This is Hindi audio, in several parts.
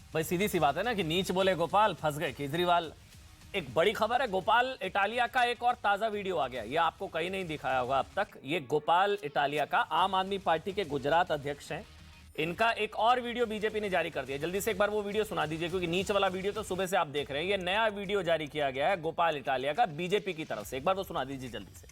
भाई सीधी सी बात है ना कि नीच बोले गोपाल, फंस गए केजरीवाल। एक बड़ी खबर है, गोपाल इटालिया का एक और ताजा वीडियो आ गया। ये आपको कहीं नहीं दिखाया होगा अब तक। ये गोपाल इटालिया का, आम आदमी पार्टी के गुजरात अध्यक्ष हैं, इनका एक और वीडियो बीजेपी ने जारी कर दिया। जल्दी से एक बार वो वीडियो सुना दीजिए, क्योंकि नीच वाला वीडियो तो सुबह से आप देख रहे हैं। ये नया वीडियो जारी किया गया है गोपाल इटालिया का बीजेपी की तरफ से। एक बार वो सुना दीजिए जल्दी से।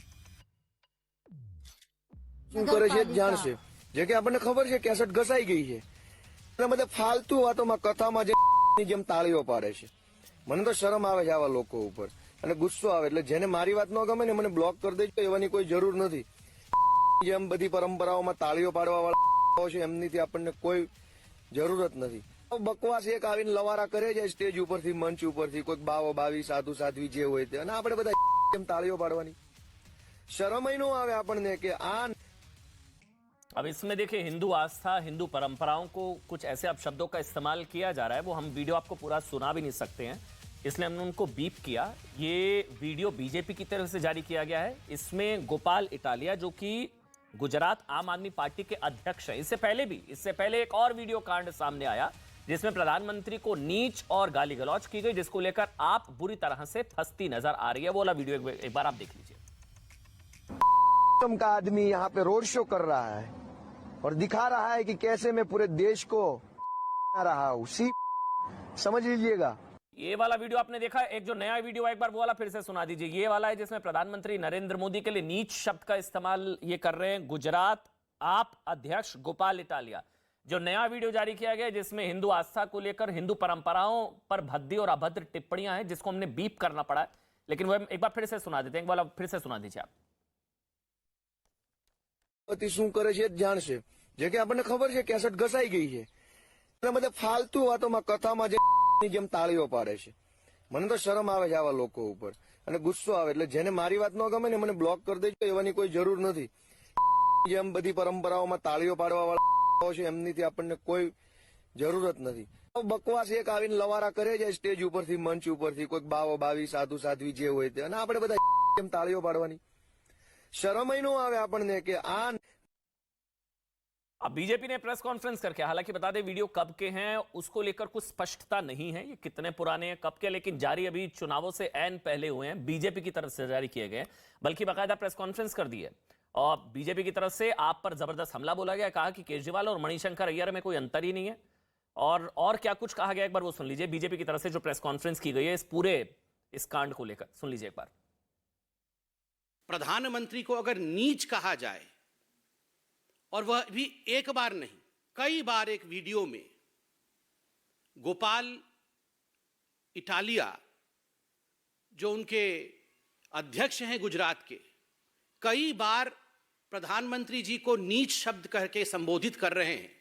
શું કરે છે જાણશે જે કે આપણને ખબર છે કેસેટ ઘસાઈ ગઈ છે એટલે બધે ફાલતુ વાતોમાં કથામાં જે જેમ તાળીઓ પાડે છે મને તો શરમ આવે છે આવા લોકો ઉપર અને ગુસ્સો આવે એટલે જેને મારી વાત ન ગમે ને મને બ્લોક કરી દેજો, એવાની કોઈ જરૂર નથી। જેમ બધી પરંપરાઓમાં તાળીઓ પાડવા વાળા છે એમનીથી આપણને કોઈ જરૂરત નથી। બકવાસ એક આવીને લવારા કરે છે સ્ટેજ ઉપરથી, મંચ ઉપરથી, કોઈક બાવો બાવી સાધુ સાધ્વી જે હોય તે, અને આપણે બધા કેમ તાળીઓ પાડવાની? શરમ ય ન આવે આપણને કે આ। अब इसमें देखिए, हिंदू आस्था, हिंदू परंपराओं को कुछ ऐसे अपशब्दों का इस्तेमाल किया जा रहा है। वो हम वीडियो आपको पूरा सुना भी नहीं सकते हैं, इसलिए हमने उनको बीप किया। ये वीडियो बीजेपी की तरफ से जारी किया गया है। इसमें गोपाल इटालिया, जो कि गुजरात आम आदमी पार्टी के अध्यक्ष हैं, इससे पहले एक और वीडियो कांड सामने आया जिसमें प्रधानमंत्री को नीच और गाली गलौज की गई, जिसको लेकर आप बुरी तरह से फंसती नजर आ रही है। वो वाला वीडियो एक बार आप देख लीजिए। का आदमी यहाँ पे रोड शो कर रहा है और दिखा रहा है कि कैसे मैं पूरे देश को रहा हूँ। समझ लीजिएगा। ये वाला वीडियो आपने देखा है। एक जो नया वीडियो है, एक बार वो वाला फिर से सुना दीजिए। ये वाला है जिसमें प्रधानमंत्री नरेंद्र मोदी के लिए नीच शब्द का इस्तेमाल ये कर रहे हैं गुजरात आप अध्यक्ष गोपाल इटालिया। जो नया वीडियो जारी किया गया जिसमें हिंदू आस्था को लेकर, हिंदू परंपराओं पर भद्दी और अभद्र टिप्पणियां हैं, जिसको हमने बीप करना पड़ा है, लेकिन वो एक बार फिर से सुना देते हैं। एक बार फिर से सुना दीजिए आप। શું કરે છે જાણશે જે કે આપણને ખબર છે કેસેટ ઘસાઈ ગઈ છે એટલે બધે ફાલતુ વાતોમાં કથામાં જે જેમ તાળીઓ પાડે છે મને તો શરમ આવે છે આવા લોકો ઉપર અને ગુસ્સો આવે એટલે જેને મારી વાત ન ગમે ને મને બ્લોક કરી દેજો, એવાની કોઈ જરૂર નથી। જેમ બધી પરંપરાઓમાં તાળીઓ પાડવા વાળા છે એમનીથી આપણને કોઈ જરૂરત નથી। બકવાસ એક આવીને લવારા કરે છે સ્ટેજ ઉપરથી, મંચ ઉપરથી, કોઈક બાવો બાવી સાધુ સાધ્વી જે હોય તે, અને આપણે બધા કેમ તાળીઓ પાડવાની? शर्म ही न आवे आपने कि आ। अब बीजेपी ने प्रेस कॉन्फ्रेंस करके, हालांकि बता दें वीडियो कब के हैं उसको लेकर कुछ स्पष्टता नहीं है, ये कितने पुराने हैं, कब के, लेकिन जारी अभी चुनावों से ऐन पहले हुए हैं, बीजेपी की तरफ से जारी किए गए, बल्कि बाकायदा प्रेस कॉन्फ्रेंस कर दी है। और बीजेपी की तरफ से आप पर जबरदस्त हमला बोला गया, कहा कि केजरीवाल और मणिशंकर अय्यर में कोई अंतर ही नहीं है। और क्या कुछ कहा गया, एक बार वो सुन लीजिए। बीजेपी की तरफ से जो प्रेस कॉन्फ्रेंस की गई है इस कांड को लेकर, सुन लीजिए एक बार। प्रधानमंत्री को अगर नीच कहा जाए, और वह भी एक बार नहीं कई बार, एक वीडियो में गोपाल इटालिया जो उनके अध्यक्ष हैं गुजरात के, कई बार प्रधानमंत्री जी को नीच शब्द कह के संबोधित कर रहे हैं,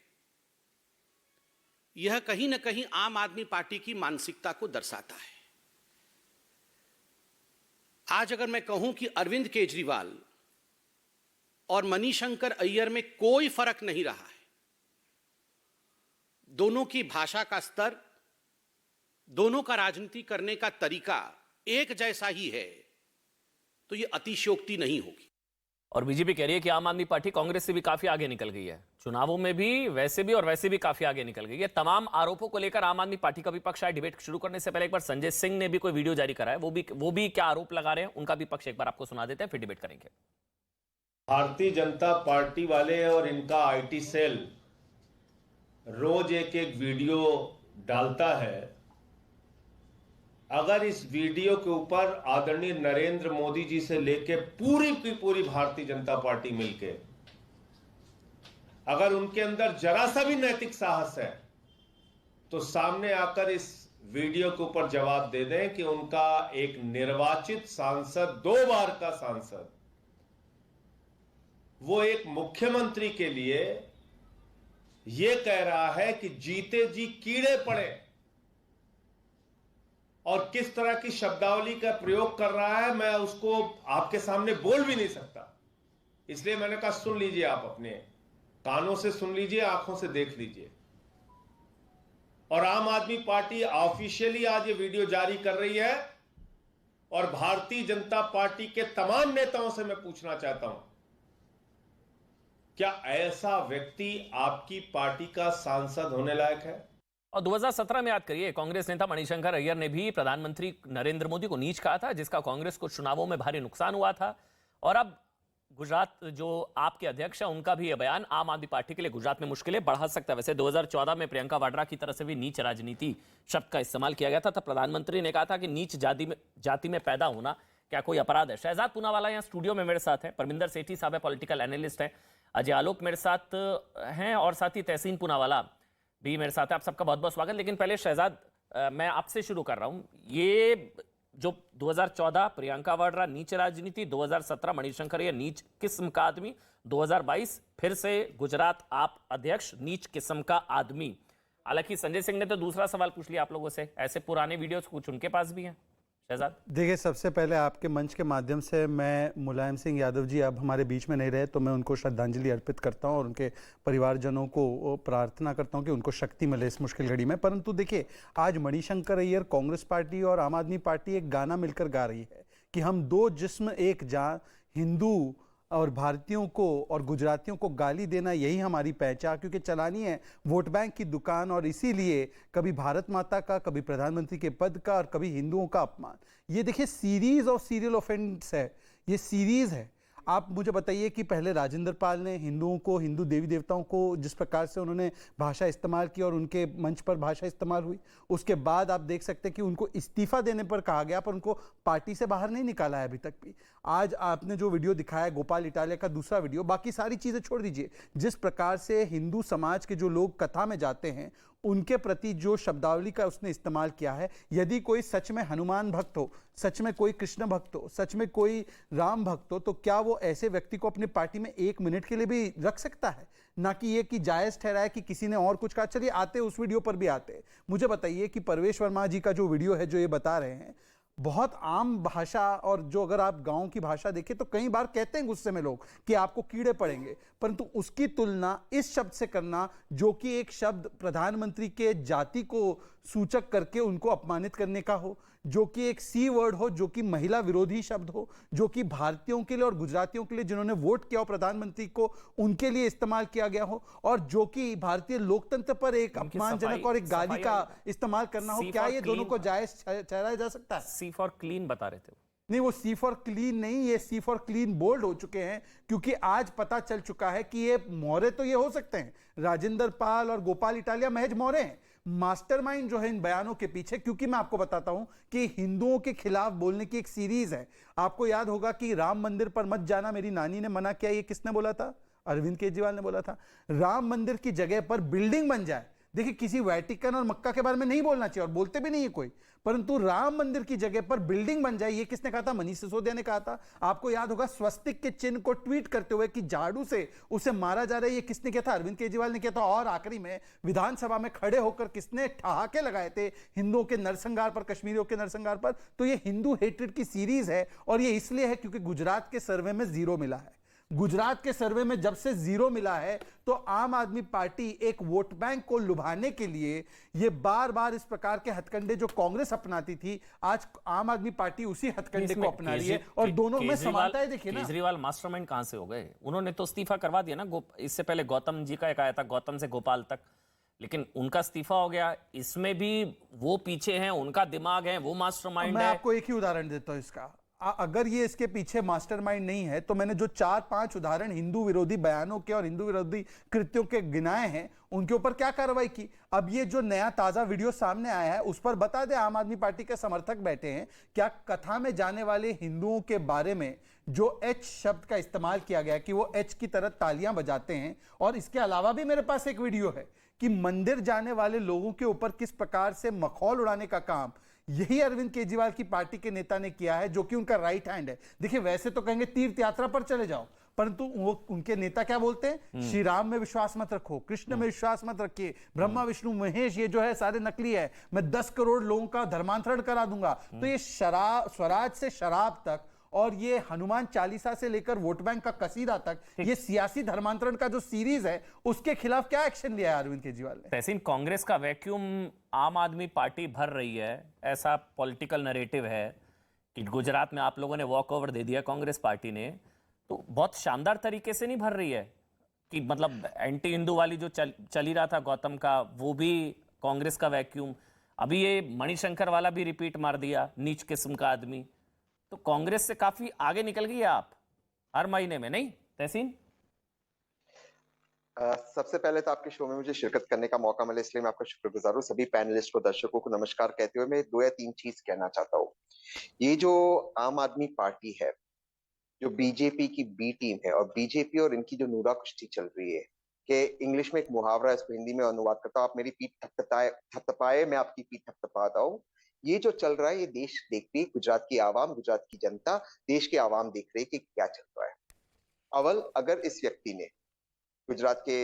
यह कहीं ना कहीं आम आदमी पार्टी की मानसिकता को दर्शाता है। आज अगर मैं कहूं कि अरविंद केजरीवाल और मणिशंकर अय्यर में कोई फर्क नहीं रहा है, दोनों की भाषा का स्तर, दोनों का राजनीति करने का तरीका एक जैसा ही है, तो यह अतिशयोक्ति नहीं होगी। और बीजेपी कह रही है कि आम आदमी पार्टी कांग्रेस से भी काफी आगे निकल गई है, चुनावों में भी वैसे भी काफी आगे निकल गई है। तमाम आरोपों को लेकर आम आदमी पार्टी का विपक्ष है। डिबेट शुरू करने से पहले एक बार संजय सिंह ने भी कोई वीडियो जारी करा है, वो भी क्या आरोप लगा रहे हैं, उनका भी पक्ष एक बार आपको सुना देते हैं, फिर डिबेट करेंगे। भारतीय जनता पार्टी वाले और इनका आईटी सेल रोज एक वीडियो डालता है। अगर इस वीडियो के ऊपर आदरणीय नरेंद्र मोदी जी से लेके पूरी की पूरी भारतीय जनता पार्टी मिलके, अगर उनके अंदर जरा सा भी नैतिक साहस है तो सामने आकर इस वीडियो के ऊपर जवाब दे दें कि उनका एक निर्वाचित सांसद, 2 बार का सांसद, वो एक मुख्यमंत्री के लिए यह कह रहा है कि जीते जी कीड़े पड़े, और किस तरह की शब्दावली का प्रयोग कर रहा है मैं उसको आपके सामने बोल भी नहीं सकता। इसलिए मैंने कहा सुन लीजिए, आप अपने कानों से सुन लीजिए, आंखों से देख लीजिए। और आम आदमी पार्टी ऑफिशियली आज ये वीडियो जारी कर रही है, और भारतीय जनता पार्टी के तमाम नेताओं से मैं पूछना चाहता हूं, क्या ऐसा व्यक्ति आपकी पार्टी का सांसद होने लायक है? और 2017 में याद करिए, कांग्रेस नेता मणिशंकर अय्यर ने भी प्रधानमंत्री नरेंद्र मोदी को नीच कहा था, जिसका कांग्रेस को चुनावों में भारी नुकसान हुआ था। और अब गुजरात जो आपके अध्यक्ष है, उनका भी यह बयान आम आदमी पार्टी के लिए गुजरात में मुश्किलें बढ़ा सकता है। वैसे 2014 में प्रियंका वाड्रा की तरफ से भी नीच राजनीति शब्द का इस्तेमाल किया गया था। तब प्रधानमंत्री ने कहा था कि नीच जाति में पैदा होना क्या कोई अपराध है। शहजाद पूनावाला यहाँ स्टूडियो में मेरे साथ है, परमिंदर सेठी साहब है, पॉलिटिकल एनालिस्ट है, अजय आलोक मेरे साथ हैं, और साथ ही तहसीन पूनावाला भी मेरे साथ है। आप सबका बहुत बहुत स्वागत। लेकिन पहले शहजाद, मैं आपसे शुरू कर रहा हूं। ये जो 2014 प्रियंका वाड्रा नीच राजनीति, 2017 मणिशंकर ये नीच किस्म का आदमी, 2022 फिर से गुजरात आप अध्यक्ष नीच किस्म का आदमी। हालांकि संजय सिंह ने तो दूसरा सवाल पूछ लिया आप लोगों से, ऐसे पुराने वीडियोस कुछ उनके पास भी हैं। शहजाद, देखिए, सबसे पहले आपके मंच के माध्यम से मैं मुलायम सिंह यादव जी अब हमारे बीच में नहीं रहे, तो मैं उनको श्रद्धांजलि अर्पित करता हूं और उनके परिवारजनों को प्रार्थना करता हूं कि उनको शक्ति मिले इस मुश्किल घड़ी में। परंतु देखिए, आज मणिशंकर अय्यर, कांग्रेस पार्टी और आम आदमी पार्टी एक गाना मिलकर गा रही है कि हम दो जिस्म एक जान, हिंदू और भारतीयों को और गुजरातियों को गाली देना यही हमारी पहचान, क्योंकि चलानी है वोट बैंक की दुकान, और इसीलिए कभी भारत माता का, कभी प्रधानमंत्री के पद का और कभी हिंदुओं का अपमान। ये देखिए, सीरीज और सीरियल ऑफेंस है, ये सीरीज है। आप मुझे बताइए कि पहले राजेंद्र पाल ने हिंदुओं को, हिंदू देवी देवताओं को जिस प्रकार से उन्होंने भाषा इस्तेमाल की और उनके मंच पर भाषा इस्तेमाल हुई, उसके बाद आप देख सकते हैं कि उनको इस्तीफा देने पर कहा गया, पर उनको पार्टी से बाहर नहीं निकाला है अभी तक भी। आज आपने जो वीडियो दिखाया गोपाल इटालिया का दूसरा वीडियो, बाकी सारी चीज़ें छोड़ दीजिए, जिस प्रकार से हिंदू समाज के जो लोग कथा में जाते हैं उनके प्रति जो शब्दावली का उसने इस्तेमाल किया है, यदि कोई सच में हनुमान भक्त हो, सच में कोई कृष्ण भक्त हो, सच में कोई राम भक्त हो, तो क्या वो ऐसे व्यक्ति को अपनी पार्टी में एक मिनट के लिए भी रख सकता है? ना कि ये कि जायज ठहराए कि किसी ने और कुछ कहा। चलिए आते उस वीडियो पर भी आते। मुझे बताइए कि परवेश वर्मा जी का जो वीडियो है, जो ये बता रहे हैं, बहुत आम भाषा, और जो अगर आप गांव की भाषा देखें तो कई बार कहते हैं गुस्से में लोग कि आपको कीड़े पड़ेंगे, परंतु उसकी तुलना इस शब्द से करना जो कि एक शब्द प्रधानमंत्री के जाति को सूचक करके उनको अपमानित करने का हो, जो कि एक सी वर्ड हो, जो कि महिला विरोधी शब्द हो, जो कि भारतीयों के लिए और गुजरातियों के लिए जिन्होंने वोट किया हो प्रधानमंत्री को, उनके लिए इस्तेमाल किया गया हो, और जो कि भारतीय लोकतंत्र पर एक अपमानजनक और एक गाली का इस्तेमाल करना हो, क्या ये दोनों को जायज ठहराया जा सकता है? सी फॉर क्लीन बता रहे थे नहीं, वो सी फॉर क्लीन नहीं, ये सी फॉर क्लीन बोल्ड हो चुके हैं, क्योंकि आज पता चल चुका है कि ये मोहरे तो ये हो सकते हैं, राजेंद्र पाल और गोपाल इटालिया महज मोहरे हैं, मास्टरमाइंड जो है इन बयानों के पीछे। क्योंकि मैं आपको बताता हूं कि हिंदुओं के खिलाफ बोलने की एक सीरीज है। आपको याद होगा कि राम मंदिर पर मत जाना, मेरी नानी ने मना किया, ये किसने बोला था? अरविंद केजरीवाल ने बोला था। राम मंदिर की जगह पर बिल्डिंग बन जाए, देखिए किसी वेटिकन और मक्का के बारे में नहीं बोलना चाहिए और बोलते भी नहीं है कोई, परंतु राम मंदिर की जगह पर बिल्डिंग बन जाए, ये किसने कहा था? मनीष सिसोदिया ने कहा था। आपको याद होगा स्वस्तिक के चिन्ह को ट्वीट करते हुए कि झाड़ू से उसे मारा जा रहा है, ये किसने किया था? अरविंद केजरीवाल ने किया था। और आखिरी में विधानसभा में खड़े होकर किसने ठहाके लगाए थे हिंदुओं के नरसंहार पर, कश्मीरियों के नरसंहार पर? तो ये हिंदू हेट्रेड की सीरीज है, और ये इसलिए है क्योंकि गुजरात के सर्वे में जीरो मिला है। गुजरात के सर्वे में जब से जीरो मिला है, तो आम आदमी पार्टी एक वोट बैंक को लुभाने के लिए ये बार बार इस प्रकार के हथकंडे जो कांग्रेस अपनाती थी, आज आम आदमी पार्टी उसी हथकंडे को अपना रही है, और दोनों में समानता है। देखिए ना, केजरीवाल मास्टरमाइंड कहां से हो गए? उन्होंने तो इस्तीफा करवा दिया ना। इससे पहले गौतम जी का एक आया था, गौतम से गोपाल तक, लेकिन उनका इस्तीफा हो गया। इसमें भी वो पीछे हैं, उनका दिमाग है, वो मास्टरमाइंड है। मैं आपको एक ही उदाहरण देता हूं इसका। अगर ये इसके पीछे मास्टरमाइंड नहीं है, तो मैंने जो 4-5 उदाहरण हिंदू विरोधी बयानों के और हिंदू विरोधी कृत्यों के गिनाए हैं, उनके ऊपर क्या कार्रवाई की? अब ये जो नया ताजा वीडियो सामने आया है, उस पर बता दे आम आदमी पार्टी के समर्थक बैठे हैं, क्या कथा में जाने वाले हिंदुओं के बारे में जो एच शब्द का इस्तेमाल किया गया कि वो एच की तरह तालियां बजाते हैं, और इसके अलावा भी मेरे पास एक वीडियो है कि मंदिर जाने वाले लोगों के ऊपर किस प्रकार से मखौल उड़ाने का काम यही अरविंद केजरीवाल की पार्टी के नेता ने किया है, जो कि उनका राइट हैंड है। देखिए, वैसे तो कहेंगे तीर्थ यात्रा पर चले जाओ, परंतु वो उनके नेता क्या बोलते हैं? श्री राम में विश्वास मत रखो, कृष्ण में विश्वास मत रखिए, ब्रह्मा विष्णु महेश ये जो है सारे नकली है, मैं 10 करोड़ लोगों का धर्मांतरण करा दूंगा। तो ये शराब, स्वराज से शराब तक, और ये हनुमान चालीसा से लेकर वोट बैंक का कसीदा तक, ये सियासी धर्मांतरण का जो सीरीज है, उसके खिलाफ क्या एक्शन लिया है अरविंद केजरीवाल ने? तहसीन, कांग्रेस का वैक्यूम आम आदमी पार्टी भर रही है, ऐसा पॉलिटिकल नैरेटिव है कि गुजरात में आप लोगों ने वॉक ओवर दे दिया कांग्रेस पार्टी ने, तो बहुत शानदार तरीके से नहीं भर रही है कि मतलब एंटी हिंदू वाली जो चल ही रहा था गौतम का, वो भी कांग्रेस का वैक्यूम, अभी ये मणिशंकर वाला भी रिपीट मार दिया, नीच किस्म का आदमी। तो कांग्रेस से काफी आगे निकल गई आप हर महीने में, नहीं तहसीन? सबसे पहले तो आपके शो में मुझे शिरकत करने का मौका मिला, इसलिए मैं आपका शुक्रगुजार हूँ। सभी पैनलिस्ट को, दर्शकों को नमस्कार कहते हुए मैं 2 या 3 चीज कहना चाहता हूँ। ये जो आम आदमी पार्टी है, जो बीजेपी की बी टीम है, और बीजेपी और इनकी जो नूरा कुश्ती चल रही है, कि इंग्लिश में एक मुहावरा है, इसको हिंदी में अनुवाद करता हूँ, आप मेरी पीठ थपथपाए मैं आपकी पीठ थपथपाता हूँ। ये जो चल रहा है, ये देश देख रही है, गुजरात की आवाम, गुजरात की जनता, देश के आवाम देख रही है कि क्या चल रहा है। अव्वल, अगर इस व्यक्ति ने, गुजरात के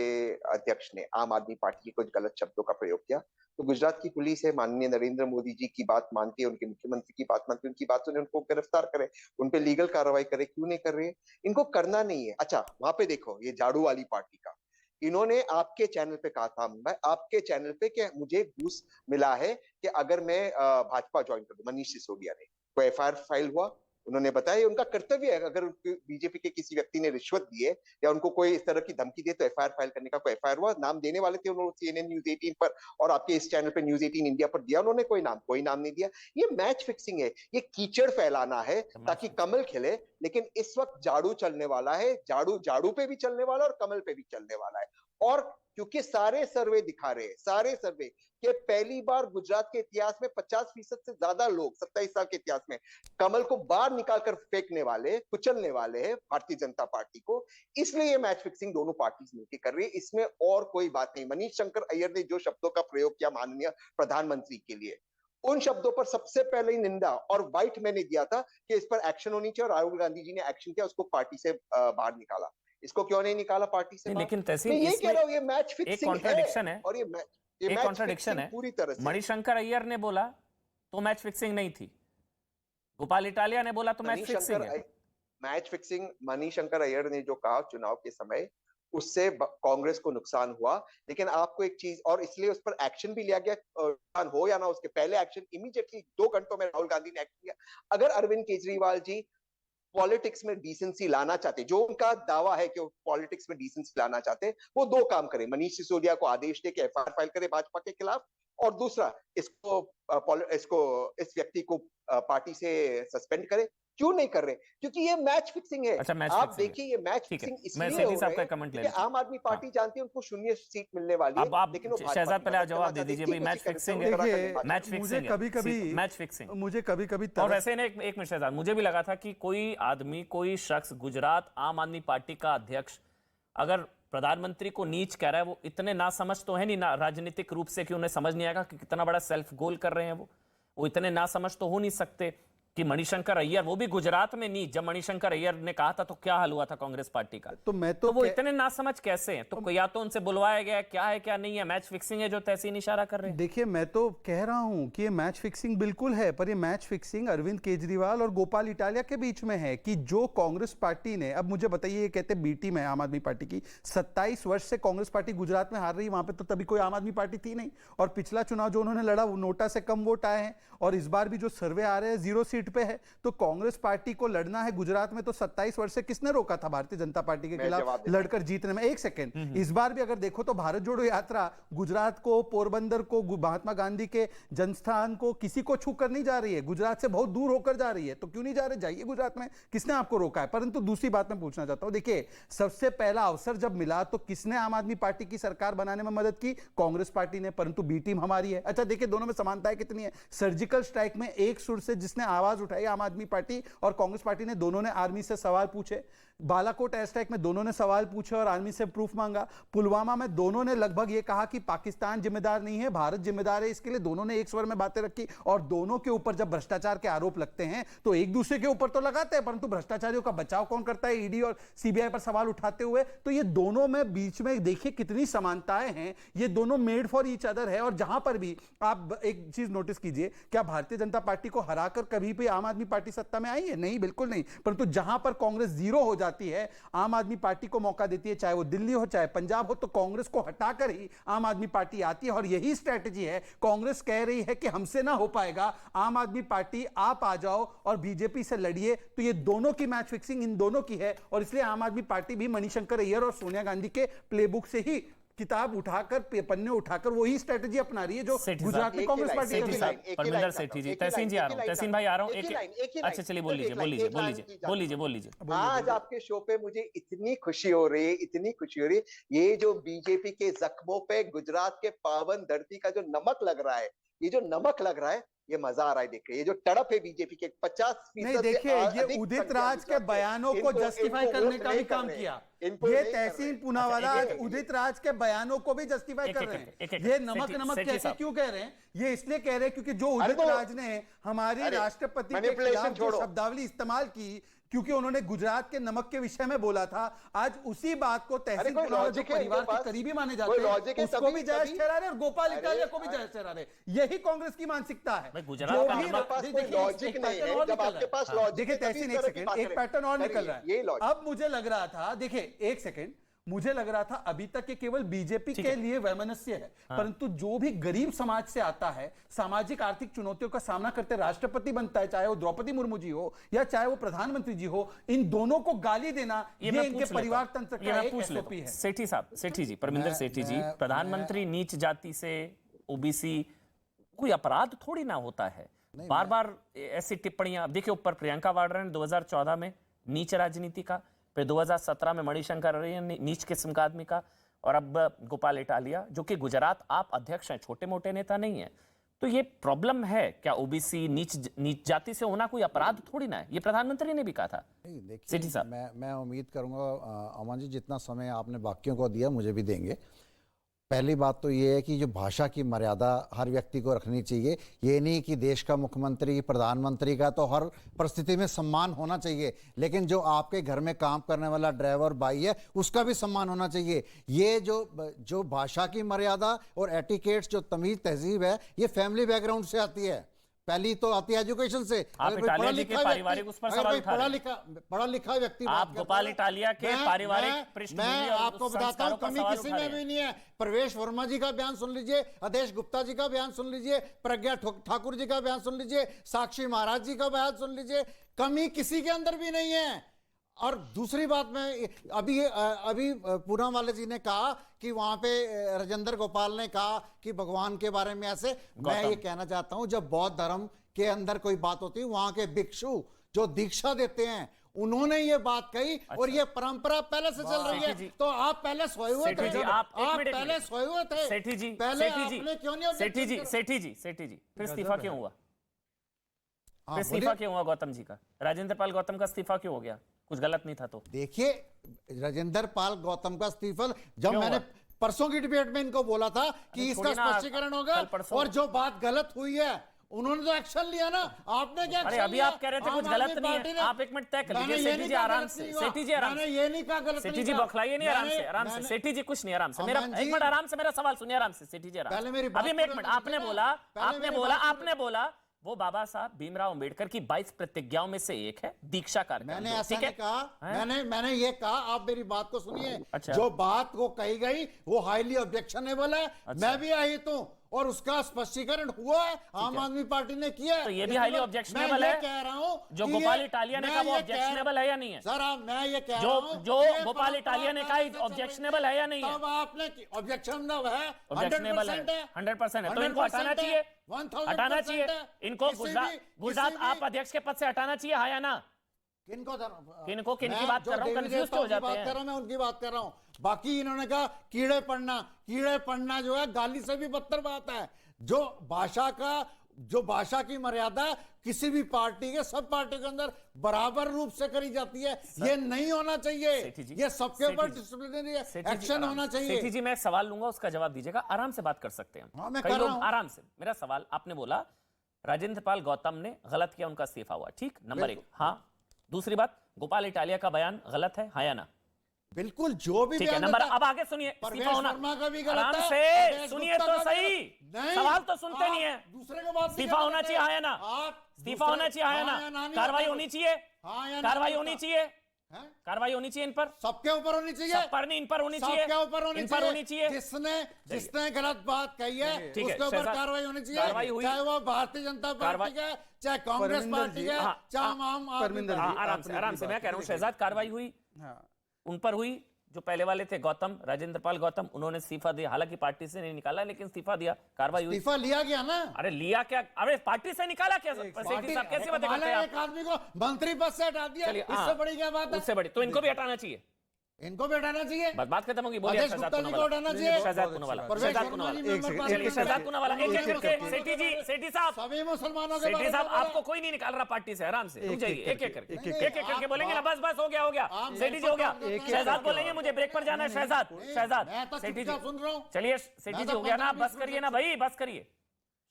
अध्यक्ष ने आम आदमी पार्टी के कुछ गलत शब्दों का प्रयोग किया, तो गुजरात की पुलिस है, माननीय नरेंद्र मोदी जी की बात मानती है, उनके मुख्यमंत्री की बात मानती है, उनकी बात सुने, उनको गिरफ्तार करे, उन पे लीगल कार्रवाई करे। क्यों नहीं कर रहे? इनको करना नहीं है। अच्छा, वहां पे देखो, ये झाड़ू वाली पार्टी का, इन्होंने आपके चैनल पे कहा था, मैं आपके चैनल पे, कि मुझे घूस मिला है कि अगर मैं भाजपा ज्वाइन कर दूं, मनीष सिसोदिया ने, कोई एफआईआर फाइल हुआ? उन्होंने बताया ये उनका कर्तव्य है, अगर बीजेपी के किसी व्यक्ति ने रिश्वत दी है या उनको कोई इस तरह की धमकी दे तो एफआईआर फाइल करने का। कोई एफआईआर हुआ? नाम देने वाले थे उन्होंने सीएनएन न्यूज 18 पर और आपके इस चैनल पे न्यूज 18 इंडिया पर दिया उन्होंने, कोई नाम नहीं दिया। ये मैच फिक्सिंग है, ये कीचड़ फैलाना है ताकि कमल खिले। लेकिन इस वक्त झाड़ू चलने वाला है, झाड़ू पे भी चलने वाला और कमल पे भी चलने वाला है। और क्योंकि सारे सर्वे दिखा रहे हैं, सारे सर्वे, कि पहली बार गुजरात के इतिहास में 50% से ज्यादा लोग 27 साल के इतिहास में कमल को बाहर निकालकर फेंकने वाले, कुचलने वाले हैं भारतीय जनता पार्टी को। इसलिए ये मैच फिक्सिंग दोनों पार्टी मिलकर कर रही है, इसमें और कोई बात नहीं। मनीष शंकर अय्यर ने जो शब्दों का प्रयोग किया माननीय प्रधानमंत्री के लिए, उन शब्दों पर सबसे पहले ही निंदा और वाइट मैंने दिया था कि इस पर एक्शन होनी चाहिए, और राहुल गांधी जी ने एक्शन किया, उसको पार्टी से बाहर निकाला। इसको क्यों नहीं निकाला पार्टी से? लेकिन तहसीन, ये कह रहा हूं, ये मैच फिक्सिंग एक कॉन्ट्रडिक्शन है, और ये एक मैच कॉन्ट्रडिक्शन है। पूरी तरह से। मणिशंकर अय्यर ने बोला तो मैच फिक्सिंग नहीं थी, गोपाल इटालिया ने बोला तो मैच फिक्सिंग है। मैच फिक्सिंग मणिशंकर अय्यर ने जो कहा चुनाव के समय, उससे कांग्रेस को नुकसान हुआ। लेकिन आपको एक चीज, और इसलिए उस पर एक्शन भी लिया गया, नुकसान हो या ना, उसके पहले एक्शन इमीडिएटली 2 घंटों में राहुल गांधी ने एक्ट किया। अगर अरविंद केजरीवाल जी पॉलिटिक्स में डिसेंसी लाना चाहते, जो उनका दावा है कि वो पॉलिटिक्स में डिसेंसी लाना चाहते, वो 2 काम करें। मनीष सिसोदिया को आदेश दे के एफआईआर फाइल करे भाजपा के खिलाफ, और दूसरा इस व्यक्ति को पार्टी से सस्पेंड करे। क्यों नहीं कर रहे? क्योंकि ये मैच फिक्सिंग है। अच्छा, मैच आप देखिए, ये मैच फिक्सिंग इसलिए हो रहा है क्योंकि आम आदमी पार्टी जानती है उनको 0 सीट मिलने वाली है। अब लेकिन शहजाद पहले आप जवाब दे दीजिए भाई, मैच फिक्सिंग है, मैच फिक्सिंग, मैच फिक्सिंग। मुझे कभी-कभी और वैसे ना, एक मिनट शहजाद, मुझे भी लगा था कि कोई आदमी, कोई शख्स गुजरात आम आदमी पार्टी का अध्यक्ष अगर प्रधानमंत्री को नीच कह रहा है, वो इतने ना समझ तो है नहीं ना राजनीतिक रूप से कि उन्हें समझ नहीं आएगा कि कितना बड़ा सेल्फ गोल कर रहे हैं वो इतने ना समझ तो हो नहीं सकते कि मणिशंकर अय्यर, वो भी गुजरात में नहीं। जब मणिशंकर अय्यर ने कहा था तो क्या हाल हुआ था कांग्रेस पार्टी का? तो वो इतने नासमझ कैसे हैं? तो या तो उनसे बुलवाया गया, क्या है क्या नहीं है, मैच फिक्सिंग है जो तहसीन इशारा कर रहे हैं। देखिए, मैं तो कह रहा हूं कि ये मैच फिक्सिंग बिल्कुल है, पर ये मैच फिक्सिंग अरविंद केजरीवाल और गोपाल इटालिया के बीच में है कि जो कांग्रेस पार्टी ने, अब मुझे बताइए, ये कहते बी टीम है आम आदमी पार्टी की, 27 वर्ष से कांग्रेस पार्टी गुजरात में हार रही है, वहां पर तो तभी कोई आम आदमी पार्टी थी नहीं, और पिछला चुनाव जो उन्होंने लड़ा वो नोटा से कम वोट आए हैं, और इस बार भी जो सर्वे आ रहे हैं 0 सीट पे है। तो कांग्रेस पार्टी को लड़ना है गुजरात में, तो 27 वर्ष से किसने रोका था भारतीय जनता पार्टी के खिलाफ लड़कर जीतने में? एक सेकंड, इस बार भी अगर देखो तो भारत जोड़ो यात्रा गुजरात को, पोरबंदर को, महात्मा गांधी के जनस्थान को, किसी को छूकर नहीं जा रही है, गुजरात से बहुत दूर होकर जा रही है। तो क्यों नहीं जा रहे? जाइए गुजरात में, किसने आपको रोका है? परंतु दूसरी बात मैं पूछना चाहता हूं, देखिए, सबसे पहला अवसर जब मिला तो किसने आम आदमी पार्टी की सरकार बनाने में मदद की? कांग्रेस पार्टी ने, परंतु बी टीम हमारी है। अच्छा देखिए, दोनों में समानताएं कितनी है। सर्जिकल स्ट्राइक में एक सुर से जिसने आवाज उठाई आम आदमी पार्टी और कांग्रेस पार्टी ने, दोनों ने आर्मी से सवाल पूछे। बालाकोट एयर स्ट्राइक में दोनों ने सवाल पूछे और आर्मी से प्रूफ मांगा। पुलवामा में दोनों ने लगभग ये कहा कि पाकिस्तान जिम्मेदार नहीं है, भारत जिम्मेदार है, इसके लिए दोनों ने एक स्वर में बातें रखी। और दोनों के ऊपर जब भ्रष्टाचार के आरोप लगते हैं तो एक दूसरे के ऊपर तो लगाते हैं, परंतु भ्रष्टाचारियों का बचाव कौन करता है? ईडी और सीबीआई पर सवाल उठाते हुए। तो ये दोनों में बीच में देखिए कितनी समानताएं हैं, ये दोनों मेड फॉर ईच अदर है। और जहां पर भी आप एक चीज नोटिस कीजिए, क्या भारतीय जनता पार्टी को हराकर कभी भी आम आदमी पार्टी सत्ता में आई है? नहीं, बिल्कुल नहीं। परंतु जहां पर कांग्रेस 0 हो जाती है, आम आदमी पार्टी को मौका देती है, चाहे वो दिल्ली हो चाहे पंजाब हो, तो कांग्रेस को हटाकर ही आम आदमी पार्टी आती है। और यही स्ट्रेटजी है। कांग्रेस कह रही है कि हमसे ना हो पाएगा, आम आदमी पार्टी आप आ जाओ और बीजेपी से लड़िए। तो ये दोनों की मैच फिक्सिंग इन दोनों की है, और इसलिए आम आदमी पार्टी भी मणिशंकर अय्यर और सोनिया गांधी के प्लेबुक से ही किताब उठाकर पन्ने उठाकर वही स्ट्रेटजी अपना रही है जो सेठी गुजरात साहब, में कांग्रेस पार्टी सेठी कर रही साहब, है। परमिंदर सेठी जी, तहसीन जी आ रहा हूँ, तहसीन भाई आ रहा हूँ, अच्छा चलिए बोल लीजिए। आज आपके शो पे मुझे इतनी खुशी हो रही है, इतनी खुशी हो रही है, ये जो बीजेपी के जख्मों पे गुजरात के पावन धरती का जो नमक लग रहा है, ये जो नमक लग रहा है, ये मजा आ रहा है देख के। ये जो तड़प है बीजेपी के 50% नहीं देखिए, ये उदित राज के बयानों को जस्टिफाई करने का भी काम किया। ये तहसीन पूनावाला उदित राज के बयानों को भी जस्टिफाई कर रहे हैं। ये नमक कैसे क्यों कह रहे हैं? ये इसलिए कह रहे हैं क्योंकि जो उदित राज ने हमारी राष्ट्रपति के खिलाफ जो शब्दावली इस्तेमाल की, क्योंकि उन्होंने गुजरात के नमक के विषय में बोला था, आज उसी बात को तहसीन पूनावाला जो परिवार के करीबी माने जाते हैं उसको भी जायज ठहरा रहे और गोपाल इटालिया को भी जायज ठहरा रहे। यही कांग्रेस की मानसिकता है। देखिए तहसीन, एक सेकंड, एक पैटर्न और निकल रहा है। अब मुझे लग रहा था, देखिए एक सेकंड, मुझे लग रहा था अभी तक ये केवल बीजेपी के लिए वैमनस्य है, परंतु जो भी गरीब समाज से आता है, सामाजिक आर्थिक चुनौतियों का सामना करते राष्ट्रपति बनता है, चाहे वो द्रौपदी मुर्मू जी हो या चाहे वो प्रधानमंत्री जी हो, इन दोनों को गाली देना ये इनके परिवार तंत्र का एक एसओपी है। सेठी साहब, सेठी जी, परमिंदर सेठी जी, प्रधानमंत्री नीच जाति से, ओबीसी, कोई अपराध थोड़ी ना होता है। बार बार ऐसी टिप्पणियां, देखिए ऊपर प्रियंका वाड्रा ने 2014 में नीच राजनीति का, फिर 2017 में मणिशंकर अय्यर ने नीच किस्म का आदमी का, और अब गोपाल इटालिया जो कि गुजरात आप अध्यक्ष हैं, छोटे मोटे नेता नहीं है। तो ये प्रॉब्लम है क्या? ओबीसी नीच जाति से होना कोई अपराध थोड़ी ना है, ये प्रधानमंत्री ने भी कहा था। नहीं देखिए, मैं उम्मीद करूंगा अमन जी, जितना समय आपने बाकियों को दिया मुझे भी देंगे। पहली बात तो ये है कि जो भाषा की मर्यादा हर व्यक्ति को रखनी चाहिए। ये नहीं कि देश का मुख्यमंत्री, प्रधानमंत्री का तो हर परिस्थिति में सम्मान होना चाहिए, लेकिन जो आपके घर में काम करने वाला ड्राइवर भाई है उसका भी सम्मान होना चाहिए। ये जो भाषा की मर्यादा और एटिकेट्स, जो तमीज तहजीब है, ये फैमिली बैकग्राउंड से आती है। पहली तो आती है एजुकेशन से। आप इटालिया जी के पारिवारिक उस पर सवाल उठा रहे हैं। पढ़ा लिखा व्यक्ति, आप गोपाल इटालिया के पारिवारिक पृष्ठभूमि, मैं आपको बताता हूं, कमी किसी में भी नहीं है। प्रवेश वर्मा जी का बयान सुन लीजिए, आदेश गुप्ता जी का बयान सुन लीजिए, प्रज्ञा ठाकुर जी का बयान सुन लीजिए, साक्षी महाराज जी का बयान सुन लीजिए, कमी किसी के अंदर भी नहीं है। और दूसरी बात में अभी पूनम वाले जी ने कहा कि वहां पे राजेंद्र गोपाल ने कहा कि भगवान के बारे में ऐसे। मैं ये कहना चाहता हूं, जब बौद्ध धर्म के अंदर कोई बात होती है, वहां के भिक्षु जो दीक्षा देते हैं उन्होंने ये बात कही। अच्छा। और ये परंपरा पहले से चल रही है। तो आप पहले सोए हुए थे, आप पहले सोए हुए थे। सेठी जी, पहले आपने क्यों नहीं? सेठी जी फिर इस्तीफा क्यों हुआ? फिर इस्तीफा क्यों हुआ गौतम जी का? राजेंद्र पाल गौतम का इस्तीफा क्यों हो गया? कुछ गलत नहीं था तो? देखिए, राजेंद्र पाल गौतम का इस्तीफा, जब मैंने परसों की डिबेट में इनको बोला था कि इसका स्पष्टीकरण होगा, और जो बात गलत हुई है उन्होंने तो एक्शन लिया ना। आपने क्या? अरे अभी आप कह रहे थे कुछ गलत नहीं है, आप एक मिनट तय कर लीजिए। सेठी जी आराम से, सेठी जी आराम से, ये नहीं कहा गलत, सेठी जी बौखलाइए नहीं, आराम से सेठी जी, कुछ नहीं, आराम से। मेरा एक मिनट आराम से, मेरा सवाल सुनिए आराम से। सेठी जी आराम, अभी मैं एक मिनट, आपने बोला वो बाबा साहब भीमराव अंबेडकर की 22 प्रतिज्ञाओं में से एक है दीक्षा कार्यक्रम। मैंने ऐसा नहीं कहा, मैंने ये कहा, आप मेरी बात को सुनिए। अच्छा। जो बात को कही गई वो हाईली ऑब्जेक्शनेबल है। अच्छा। मैं भी आई हूं और उसका स्पष्टीकरण हुआ है, आम आदमी पार्टी ने किया है। तो ये भी हाईली ऑब्जेक्शनेबल है। कह रहा हूं जो गोपाल इटालिया ने कहा वो ऑब्जेक्शनेबल है या नहीं है? सर मैं ये कह रहा हूं जो गोपाल इटालिया ने कहा ऑब्जेक्शनेबल है या नहीं है? तब आपने ऑब्जेक्शनेबल है, 100% है, 100% है। तो इनको हटाना चाहिए, हटाना चाहिए इनको। गुजरात आप अध्यक्ष के पद से हटाना चाहिए, हाँ या ना? किनको किनकी बात कर रहा हूं, कंफ्यूज हो जाते हैं। मैं उनकी बात कर रहा हूं। बाकी इन्होंने कहा कीड़े पड़ना जो है गाली से भी बदतर बात है। जो भाषा की मर्यादा किसी भी पार्टी के, सब पार्टी के अंदर बराबर रूप से करी जाती है, ये नहीं होना चाहिए। ये सबके ऊपर डिसिप्लिनरी एक्शन होना चाहिए। सेठी जी, मैं सवाल लूंगा, उसका जवाब दीजिएगा, आराम से बात कर सकते हैं। हाँ, मैं कर रहा हूं आराम से। मेरा सवाल, आपने बोला राजेंद्र पाल गौतम ने गलत किया, उनका इस्तीफा हुआ, ठीक, नंबर 1। हाँ, दूसरी बात, गोपाल इटालिया का बयान गलत है, हाँ या ना? बिल्कुल, जो भी ठीक है। नंबर, अब आगे सुनिए, इस्तीफा होना, आराम से सुनिए तो सही, सवाल तो सुनते नहीं है। दूसरे को बात, इस्तीफा होना चाहिए, हाँ या ना? इस्तीफा होना चाहिए, हाँ या ना? कार्रवाई होनी चाहिए, कार्रवाई होनी चाहिए, कार्रवाई होनी चाहिए इन पर, सबके ऊपर होनी चाहिए, सब पर नहीं, इन पर होनी चाहिए, सबके ऊपर होनी चाहिए। जिसने गलत बात कही है उसके ऊपर कार्रवाई होनी चाहिए, चाहे वो भारतीय जनता पार्टी का, चाहे कांग्रेस पार्टी का, चाहे आम आदमी। आराम से, मैं कह रहा हूं शहजाद, कार्रवाई हुई, उन पर हुई, जो पहले वाले थे गौतम, राजेंद्र पाल गौतम, उन्होंने इस्तीफा दिया। हालांकि पार्टी से नहीं निकाला, लेकिन इस्तीफा दिया, कार्रवाई हुई। इस्तीफा लिया गया ना। अरे लिया क्या? अरे पार्टी से निकाला क्या? सेठी साहब कैसे बातें करते हैं आप? एक आदमी को मंत्री पद से हटा दिया, इससे बड़ी क्या बात है? उससे बड़ी तो इनको भी हटाना चाहिए, इनको भी हटाना चाहिए। बस बात खत्म होगी। बोलिए आदेश गुप्ता जी को हटाना चाहिए। शहजाद पूनावाला, शहजाद पूनावाला, शहजाद पूनावाला, एक करके सेठी जी, सेठी साहब, सभी मुसलमानों के सेठी साहब, आपको कोई नहीं निकाल रहा पार्टी से, आराम से रुक जाइए। एक एक करके बोलेंगे ना। बस बस हो गया। सेठी जी हो गया। शहजाद बोलेंगे, मुझे ब्रेक पर जाना है। शहजाद, सेठी जी सुन रहा हूँ। चलिए, सेठी जी हो गया ना, बस करिए ना भाई, बस करिए।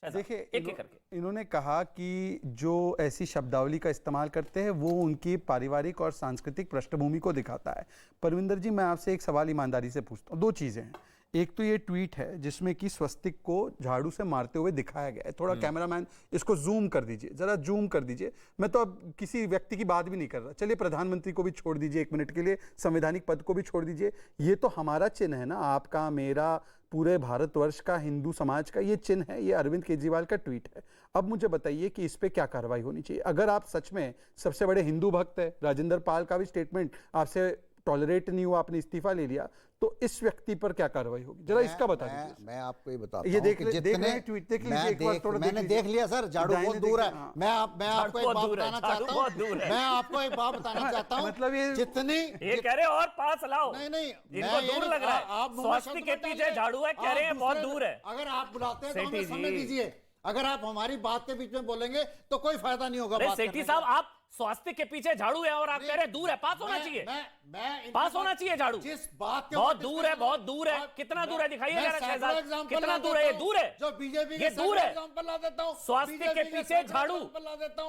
देखिए, एक करके इन्होंने कहा कि जो ऐसी शब्दावली का इस्तेमाल करते हैं वो उनकी पारिवारिक और सांस्कृतिक पृष्ठभूमि को दिखाता है। परविंदर जी, मैं आपसे एक सवाल ईमानदारी से पूछता हूँ। दो चीज़ें हैं। एक तो ये ट्वीट है जिसमें कि स्वस्तिक को झाड़ू से मारते हुए दिखाया गया है। थोड़ा कैमरामैन इसको जूम कर दीजिए, जरा जूम कर दीजिए। मैं तो अब किसी व्यक्ति की बात भी नहीं कर रहा। चलिए, प्रधानमंत्री को भी छोड़ दीजिए एक मिनट के लिए, संवैधानिक पद को भी छोड़ दीजिए। ये तो हमारा चिन्ह है ना, आपका, मेरा, पूरे भारतवर्ष का, हिंदू समाज का ये चिन्ह है। ये अरविंद केजरीवाल का ट्वीट है। अब मुझे बताइए कि इस पे क्या कार्रवाई होनी चाहिए। अगर आप सच में सबसे बड़े हिंदू भक्त है, राजेंद्र पाल का भी स्टेटमेंट आपसे टॉलरेट नहीं हुआ, आपने इस्तीफा ले लिया, तो इस व्यक्ति पर क्या कार्रवाई होगी, जरा इसका बता दीजिए। मैं आपको ये बताता ये देख हूं कि रहे हैं ट्वीट, देख लीजिए एक बार, थोड़ा मैंने देख लिया सर, झाड़ू बहुत दूर है। मैं आपको एक बात बताना चाहता हूँ, मैं आपको एक बात बताना चाहता हूँ, मतलब ये जितनी ये कह रहे हैं और पास लाओ। नहीं, इनको दूर लग रहा है। स्वास्थ्य के पीछे झाड़ू है, कह रहे हैं बहुत दूर है। अगर आप बुलाते हैं तो हमें समय दीजिए। अगर आप हमारी बात के बीच में बोलेंगे तो कोई फायदा नहीं होगा। सेठी साहब, आप स्वास्थ्य के पीछे झाड़ू है और आप कह रहे हैं दूर है। पास होना चाहिए, पास होना चाहिए झाड़ू। जिस बात के बहुत दूर है, बहुत दूर है। कितना दूर है दिखाइए जरा शहजाद, कितना दूर है? ये दूर है, जो बीजेपी ये दूर है। एग्जांपल ला देता हूं, स्वास्थ्य के पीछे झाड़ू,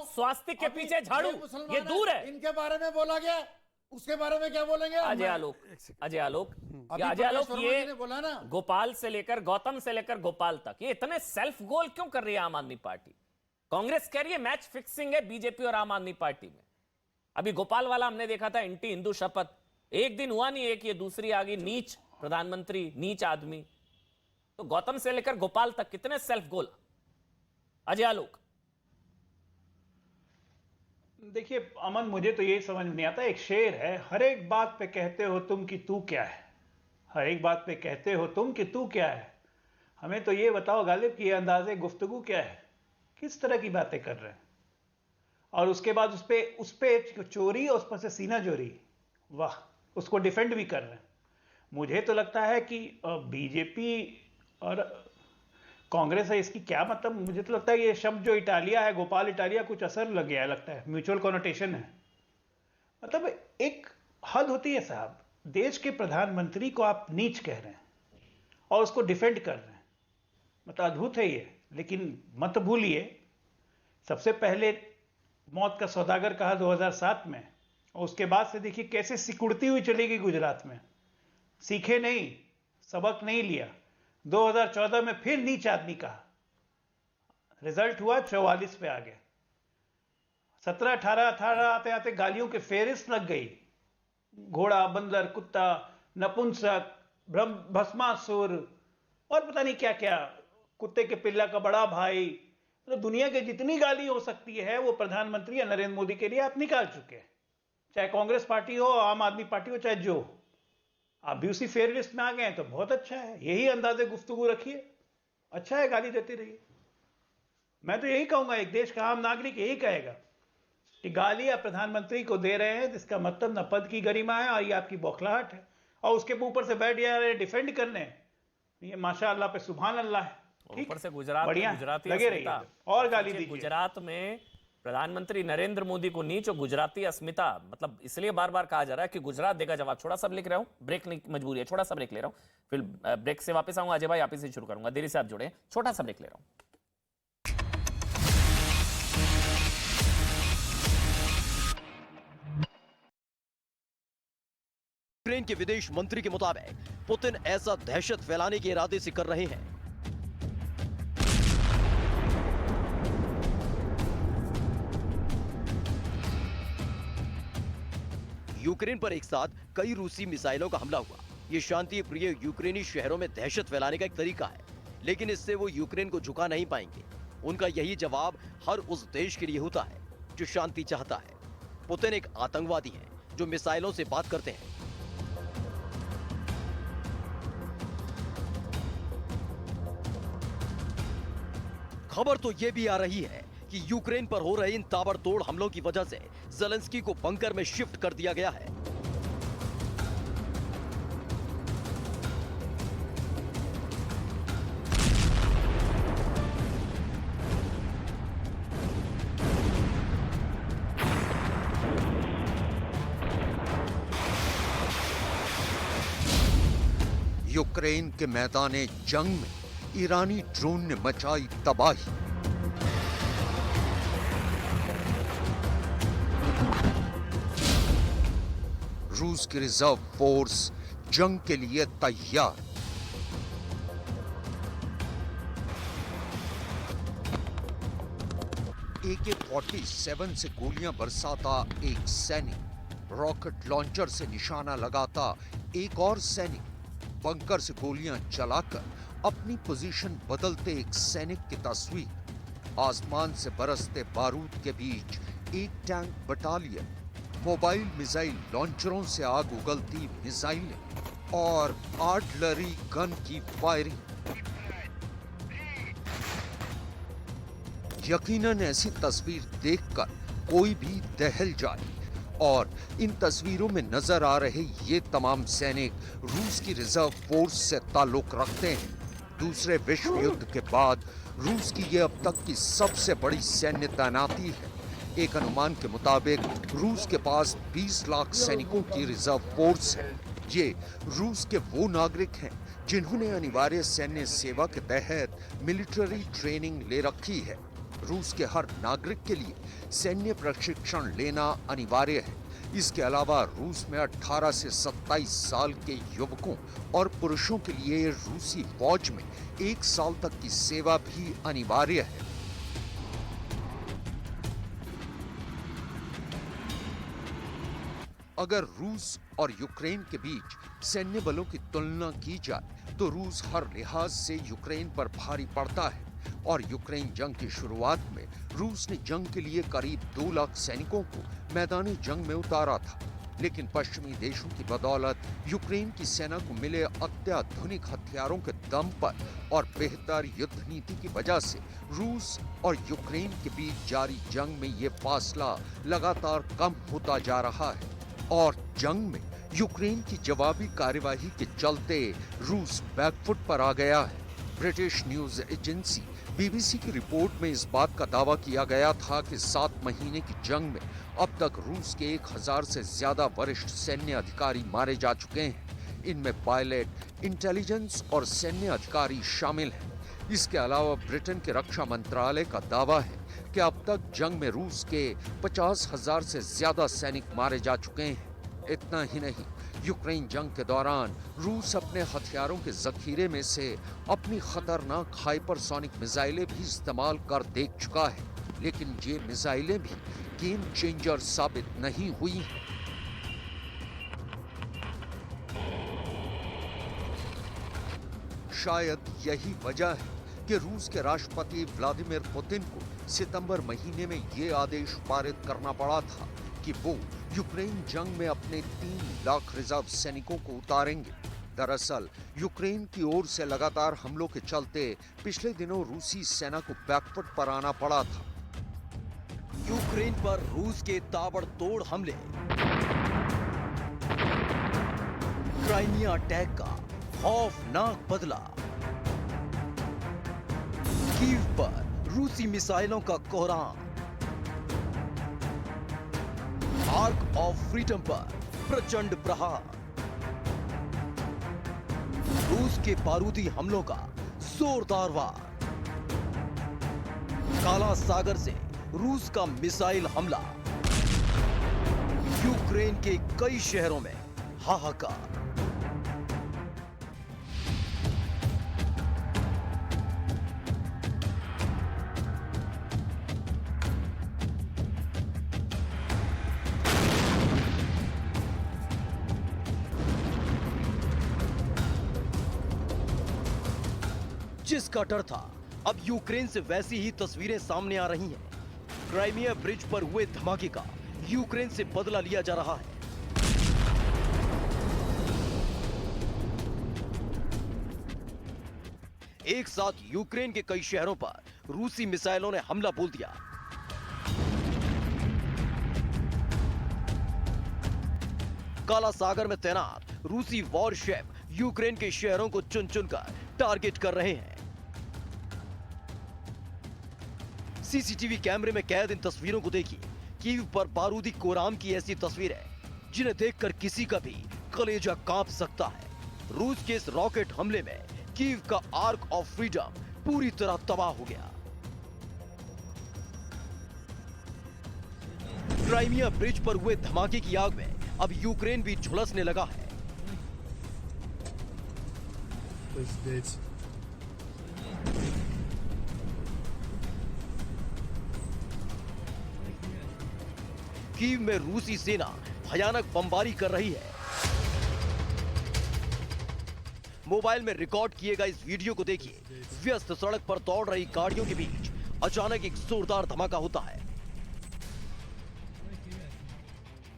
स्वास्थ्य के पीछे झाड़ू, ये दूर है। इनके बारे में बोला गया, उसके बारे में क्या बोलेंगे? अजय आलोक, अजय आलोक, ये बोला ना, गोपाल से लेकर, गौतम से लेकर गोपाल तक, ये इतने सेल्फ गोल क्यों कर रही है आम आदमी पार्टी? कांग्रेस कह रही है मैच फिक्सिंग है बीजेपी और आम आदमी पार्टी में। अभी गोपाल वाला हमने देखा था, एंटी हिंदू शपथ, एक दिन हुआ नहीं, एक ये दूसरी आ गई, नीच प्रधानमंत्री, नीच आदमी। तो गौतम से लेकर गोपाल तक कितने सेल्फ गोल? अजय आलोक। देखिए अमन, मुझे तो ये समझ नहीं आता, एक शेर है, हर एक बात पे कहते हो तुम कि तू क्या है, हर एक बात पे कहते हो तुम कि तू क्या है। हमें तो ये बताओ गालिब कि ये अंदाजे गुफ्तगू क्या है, किस तरह की बातें कर रहे हैं? और उसके बाद उस पे चोरी और उस पर से सीना चोरी, वाह, उसको डिफेंड भी कर रहे हैं। मुझे तो लगता है कि बीजेपी और कांग्रेस है, इसकी क्या मतलब? मुझे तो लगता है ये शब्द जो इटालिया है, गोपाल इटालिया, कुछ असर लग गया है, लगता है म्यूचुअल कॉनोटेशन है। मतलब एक हद होती है साहब। देश के प्रधानमंत्री को आप नीच कह रहे हैं और उसको डिफेंड कर रहे हैं, मतलब अद्भुत है ये। लेकिन मत भूलिए, सबसे पहले मौत का सौदागर कहा 2007 में, और उसके बाद से देखिए कैसे सिकुड़ती हुई चली गई गुजरात में। सीखे नहीं, सबक नहीं लिया। 2014 में फिर नीच आदमी कहा, रिजल्ट हुआ 44 पे आ गया। 17-18 आते आते गालियों के फेरिस्त लग गई। घोड़ा, बंदर, कुत्ता, नपुंसक, भस्मासुर और पता नहीं क्या क्या, कुत्ते के पिल्ला का बड़ा भाई, तो दुनिया के जितनी गाली हो सकती है वो प्रधानमंत्री या नरेंद्र मोदी के लिए आप निकाल चुके हैं। चाहे कांग्रेस पार्टी हो, आम आदमी पार्टी हो, चाहे जो, आप भी उसी फेयर लिस्ट में आ गए हैं, तो बहुत अच्छा है। यही अंदाजे गुफ्तगू रखिए, अच्छा है, गाली देते रहिए। मैं तो यही कहूंगा, एक देश का आम नागरिक यही कहेगा कि गाली आप प्रधानमंत्री को दे रहे हैं, जिसका मतलब न पद की गरिमा है और ये आपकी बौखलाहट है, और उसके ऊपर से बैठ जा रहे डिफेंड करने, ये माशाअल्लाह पे सुभान अल्लाह है। ऊपर से गुजरात, गुजराती लगे रहिए और गाली दीजिए। गुजरात में प्रधानमंत्री नरेंद्र मोदी को नीच और गुजराती अस्मिता, मतलब इसलिए बार बार कहा जा रहा है कि गुजरात देगा जवाब। छोटा सा लिख रहा हूं, ब्रेक नहीं, मजबूरी है, छोटा सा ब्रेक ले रहा हूं, फिर ब्रेक से वापस आऊंगा। अजय भाई आप ही से शुरू करूंगा, देरी से आप जुड़े, छोटा सा ब्रेक ले रहा हूं। यूक्रेन के विदेश मंत्री के मुताबिक पुतिन ऐसा दहशत फैलाने के इरादे से कर रहे हैं। यूक्रेन पर एक साथ कई रूसी मिसाइलों का हमला हुआ। ये शांति प्रिय यूक्रेनी शहरों में दहशत फैलाने का एक तरीका है, लेकिन इससे वो यूक्रेन को झुका नहीं पाएंगे। उनका यही जवाब हर उस देश के लिए होता है जो शांति चाहता है। पुतिन एक आतंकवादी है जो मिसाइलों से बात करते हैं। खबर तो ये भी आ रही है कि यूक्रेन पर हो रहे इन ताबड़तोड़ हमलों की वजह से ज़ेलेंस्की को बंकर में शिफ्ट कर दिया गया है। यूक्रेन के मैदाने जंग में ईरानी ड्रोन ने मचाई तबाही। रूस की रिजर्व फोर्स जंग के लिए तैयार। AK-47 से गोलियां बरसाता एक सैनिक, रॉकेट लॉन्चर से निशाना लगाता एक और सैनिक, बंकर से गोलियां चलाकर अपनी पोजीशन बदलते एक सैनिक की तस्वीर, आसमान से बरसते बारूद के बीच एक टैंक बटालियन, मोबाइल मिसाइल लॉन्चरों से आग उगलती मिसाइलें और आर्टिलरी गन की फायरिंग। यकीनन ऐसी तस्वीर देखकर कोई भी दहल जाए और इन तस्वीरों में नजर आ रहे ये तमाम सैनिक रूस की रिजर्व फोर्स से ताल्लुक रखते हैं। दूसरे विश्व युद्ध के बाद रूस की ये अब तक की सबसे बड़ी सैन्य तैनाती है। एक अनुमान के मुताबिक रूस के पास 20 लाख सैनिकों की रिजर्व फोर्स है। ये रूस के वो नागरिक हैं जिन्होंने अनिवार्य सैन्य सेवा के तहत मिलिट्री ट्रेनिंग ले रखी है। रूस के हर नागरिक के लिए सैन्य प्रशिक्षण लेना अनिवार्य है। इसके अलावा रूस में 18 से 27 साल के युवकों और पुरुषों के लिए रूसी फौज में 1 साल तक की सेवा भी अनिवार्य है। अगर रूस और यूक्रेन के बीच सैन्य बलों की तुलना की जाए तो रूस हर लिहाज से यूक्रेन पर भारी पड़ता है और यूक्रेन जंग की शुरुआत में रूस ने जंग के लिए करीब 2 लाख सैनिकों को मैदानी जंग में उतारा था। लेकिन पश्चिमी देशों की बदौलत यूक्रेन की सेना को मिले अत्याधुनिक हथियारों के दम पर और बेहतर युद्ध नीति की वजह से रूस और यूक्रेन के बीच जारी जंग में ये फासला लगातार कम होता जा रहा है और जंग में यूक्रेन की जवाबी कार्यवाही के चलते रूस बैकफुट पर आ गया है। ब्रिटिश न्यूज एजेंसी BBC की रिपोर्ट में इस बात का दावा किया गया था कि 7 महीने की जंग में अब तक रूस के 1000 से ज्यादा वरिष्ठ सैन्य अधिकारी मारे जा चुके हैं। इनमें पायलट, इंटेलिजेंस और सैन्य अधिकारी शामिल हैं। इसके अलावा ब्रिटेन के रक्षा मंत्रालय का दावा है कि अब तक जंग में रूस के 50,000 से ज्यादा सैनिक मारे जा चुके हैं। इतना ही नहीं, यूक्रेन जंग के दौरान रूस अपने हथियारों के जखीरे में से अपनी खतरनाक हाइपरसोनिक मिसाइलें भी इस्तेमाल कर देख चुका है, लेकिन ये मिसाइलें भी गेम चेंजर साबित नहीं हुई हैं। शायद यही वजह है कि रूस के राष्ट्रपति व्लादिमीर पुतिन को सितंबर महीने में ये आदेश पारित करना पड़ा था कि वो यूक्रेन जंग में अपने 3 लाख रिजर्व सैनिकों को उतारेंगे। दरअसल यूक्रेन की ओर से लगातार हमलों के चलते पिछले दिनों रूसी सेना को बैकफुट पर आना पड़ा था। यूक्रेन पर रूस के ताबड़तोड़ हमले, क्राइमिया अटैक का खौफनाक बदला, कीव पर रूसी मिसाइलों का कोहराम, आर्क ऑफ फ्रीडम पर प्रचंड प्रहार, रूस के बारूदी हमलों का जोरदार वार, काला सागर से रूस का मिसाइल हमला, यूक्रेन के कई शहरों में हाहाकार। जिसका डर था, अब यूक्रेन से वैसी ही तस्वीरें सामने आ रही हैं। क्राइमिया ब्रिज पर हुए धमाके का यूक्रेन से बदला लिया जा रहा है। एक साथ यूक्रेन के कई शहरों पर रूसी मिसाइलों ने हमला बोल दिया। काला सागर में तैनात रूसी वॉरशेप यूक्रेन के शहरों को चुन चुनकर टारगेट कर रहे हैं। सीसीटीवी कैमरे में कैद इन तस्वीरों को देखिए। कीव पर बारूदी कोराम की ऐसी तस्वीर है जिन्हें देखकर किसी का भी कलेजा कांप सकता है। रूस के इस रॉकेट हमले में कीव का आर्क ऑफ फ्रीडम पूरी तरह तबाह हो गया। क्राइमिया ब्रिज पर हुए धमाके की आग में अब यूक्रेन भी झुलसने लगा है। कीव में रूसी सेना भयानक बमबारी कर रही है। मोबाइल में रिकॉर्ड किए गए इस वीडियो को देखिए। व्यस्त सड़क पर दौड़ रही गाड़ियों के बीच अचानक एक जोरदार धमाका होता है।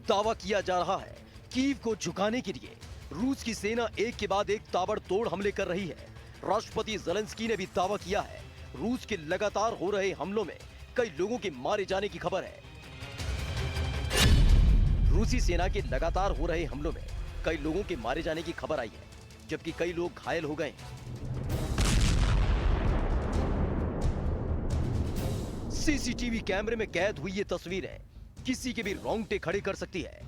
दावा किया जा रहा है कीव को झुकाने के लिए रूस की सेना एक के बाद एक ताबड़तोड़ हमले कर रही है। राष्ट्रपति ज़ेलेंस्की ने भी दावा किया है। रूस के लगातार हो रहे हमलों में कई लोगों के मारे जाने की खबर है। रूसी सेना के लगातार हो रहे हमलों में कई लोगों के मारे जाने की खबर आई है, जबकि कई लोग घायल हो गए। सीसीटीवी कैमरे में कैद हुई ये तस्वीरें किसी के भी रोंगटे खड़े कर सकती है।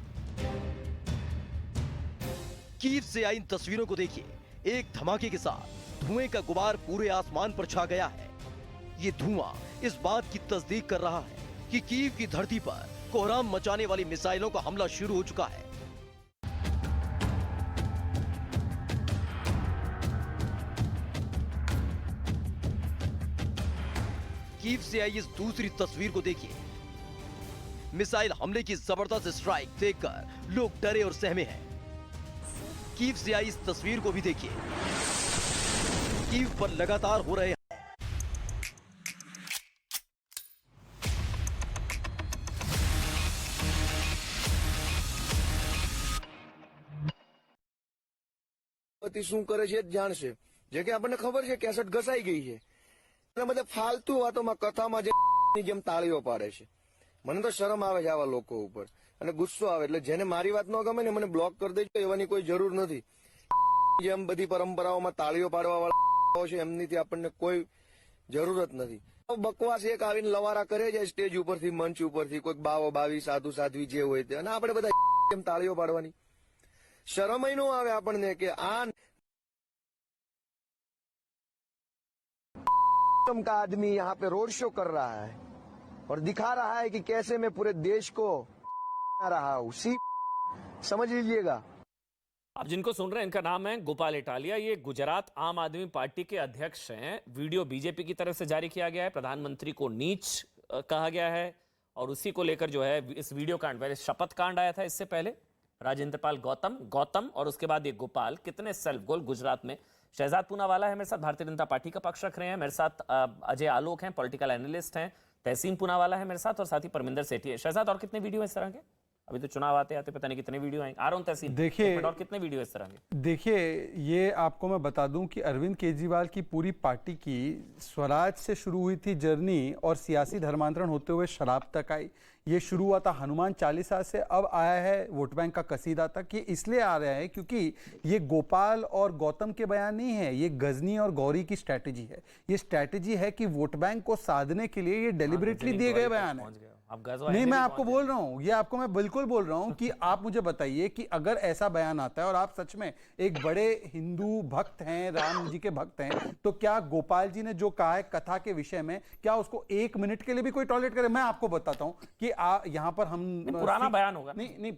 कीव से आई इन तस्वीरों को देखिए। एक धमाके के साथ धुएं का गुबार पूरे आसमान पर छा गया है। ये धुआं इस बात की तस्दीक कर रहा है कि कीव की धरती पर कोहराम मचाने वाली मिसाइलों का हमला शुरू हो चुका है। कीव से आई इस दूसरी तस्वीर को देखिए। मिसाइल हमले की जबरदस्त स्ट्राइक देखकर लोग डरे और सहमे हैं। कीव से आई इस तस्वीर को भी देखिए। कीव पर लगातार हो रहे શું કરે છે જાણશે, જે કે આપણને ખબર છે કેસેટ ઘસાઈ ગઈ છે, અને બધે ફાલતુ વાતોમાં કથામાં જે જેમ તાળીઓ પાડે છે, મને તો શરમ આવે છે આવા લોકો ઉપર અને ગુસ્સો આવે। એટલે જેને મારી વાત ન ગમે ને મને બ્લોક કરી દેજો, એવાની કોઈ જરૂર નથી। જેમ બધી પરંપરાઓમાં તાળીઓ પાડવા વાળા છે એમનીથી આપણને કોઈ જરૂરત નથી। બકવાસ એક આવીને લવારા કરે છે સ્ટેજ ઉપરથી, મંચ ઉપરથી, કોઈક બાવો બાવી સાધુ સાધ્વી જે હોય તે, અને આપણે બધા કેમ તાળીઓ પાડવાની? शर्म ही नहीं आवे आपने कि का आदमी यहाँ पे रोड शो कर रहा है और दिखा रहा है कि कैसे मैं पूरे देश को रहा हूँ। समझ लीजिएगा। आप जिनको सुन रहे हैं इनका नाम है गोपाल इटालिया। ये गुजरात आम आदमी पार्टी के अध्यक्ष हैं। वीडियो बीजेपी की तरफ से जारी किया गया है। प्रधानमंत्री को नीच कहा गया है और उसी को लेकर जो है इस वीडियो कांड, पहले शपथ कांड आया था इससे पहले, राजेंद्र पाल गौतम और उसके बाद ये गोपाल। कितने सेल्फ गोल गुजरात में। शहजाद पूनावाला है मेरे साथ, भारतीय जनता पार्टी का पक्ष रख रहे हैं। मेरे साथ अजय आलोक हैं, पॉलिटिकल एनालिस्ट हैं। तहसीन पूनावाला है मेरे साथ और साथ ही परमिंदर सेठी है। शहजाद, और कितने वीडियो इस तरह के? अभी तो चुनाव आते आते पता नहीं कितने वीडियो आएंगे। आ रहा हूं तहसीन, देखिए, और कितने वीडियो इस तरह के? देखिए, ये आपको मैं बता दूं कि अरविंद केजरीवाल की पूरी पार्टी की स्वराज से शुरू हुई थी जर्नी और सियासी धर्मांतरण होते हुए शराब तक आई। ये शुरू हुआ था हनुमान चालीसा से, अब आया है वोट बैंक का कसीदा तक। ये इसलिए आ रहा है क्योंकि ये गोपाल और गौतम के बयान नहीं है, ये गजनी और गौरी की स्ट्रैटेजी है। ये स्ट्रैटेजी है कि वोट बैंक को साधने के लिए ये डेलिबरेटली दिए गए बयान है। नहीं, मैं आपको बोल रहा हूं, ये आपको मैं बिल्कुल बोल रहा हूं कि आप मुझे बताइए कि अगर ऐसा बयान आता है और आप सच में एक बड़े हिंदू भक्त हैं, राम जी के भक्त हैं, तो क्या गोपाल जी ने जो कहा है कथा के विषय में, क्या उसको एक मिनट के लिए भी कोई टॉलरेट करे? मैं आपको बताता हूं कि यहां पर हम पुराना बयान होगा। नहीं,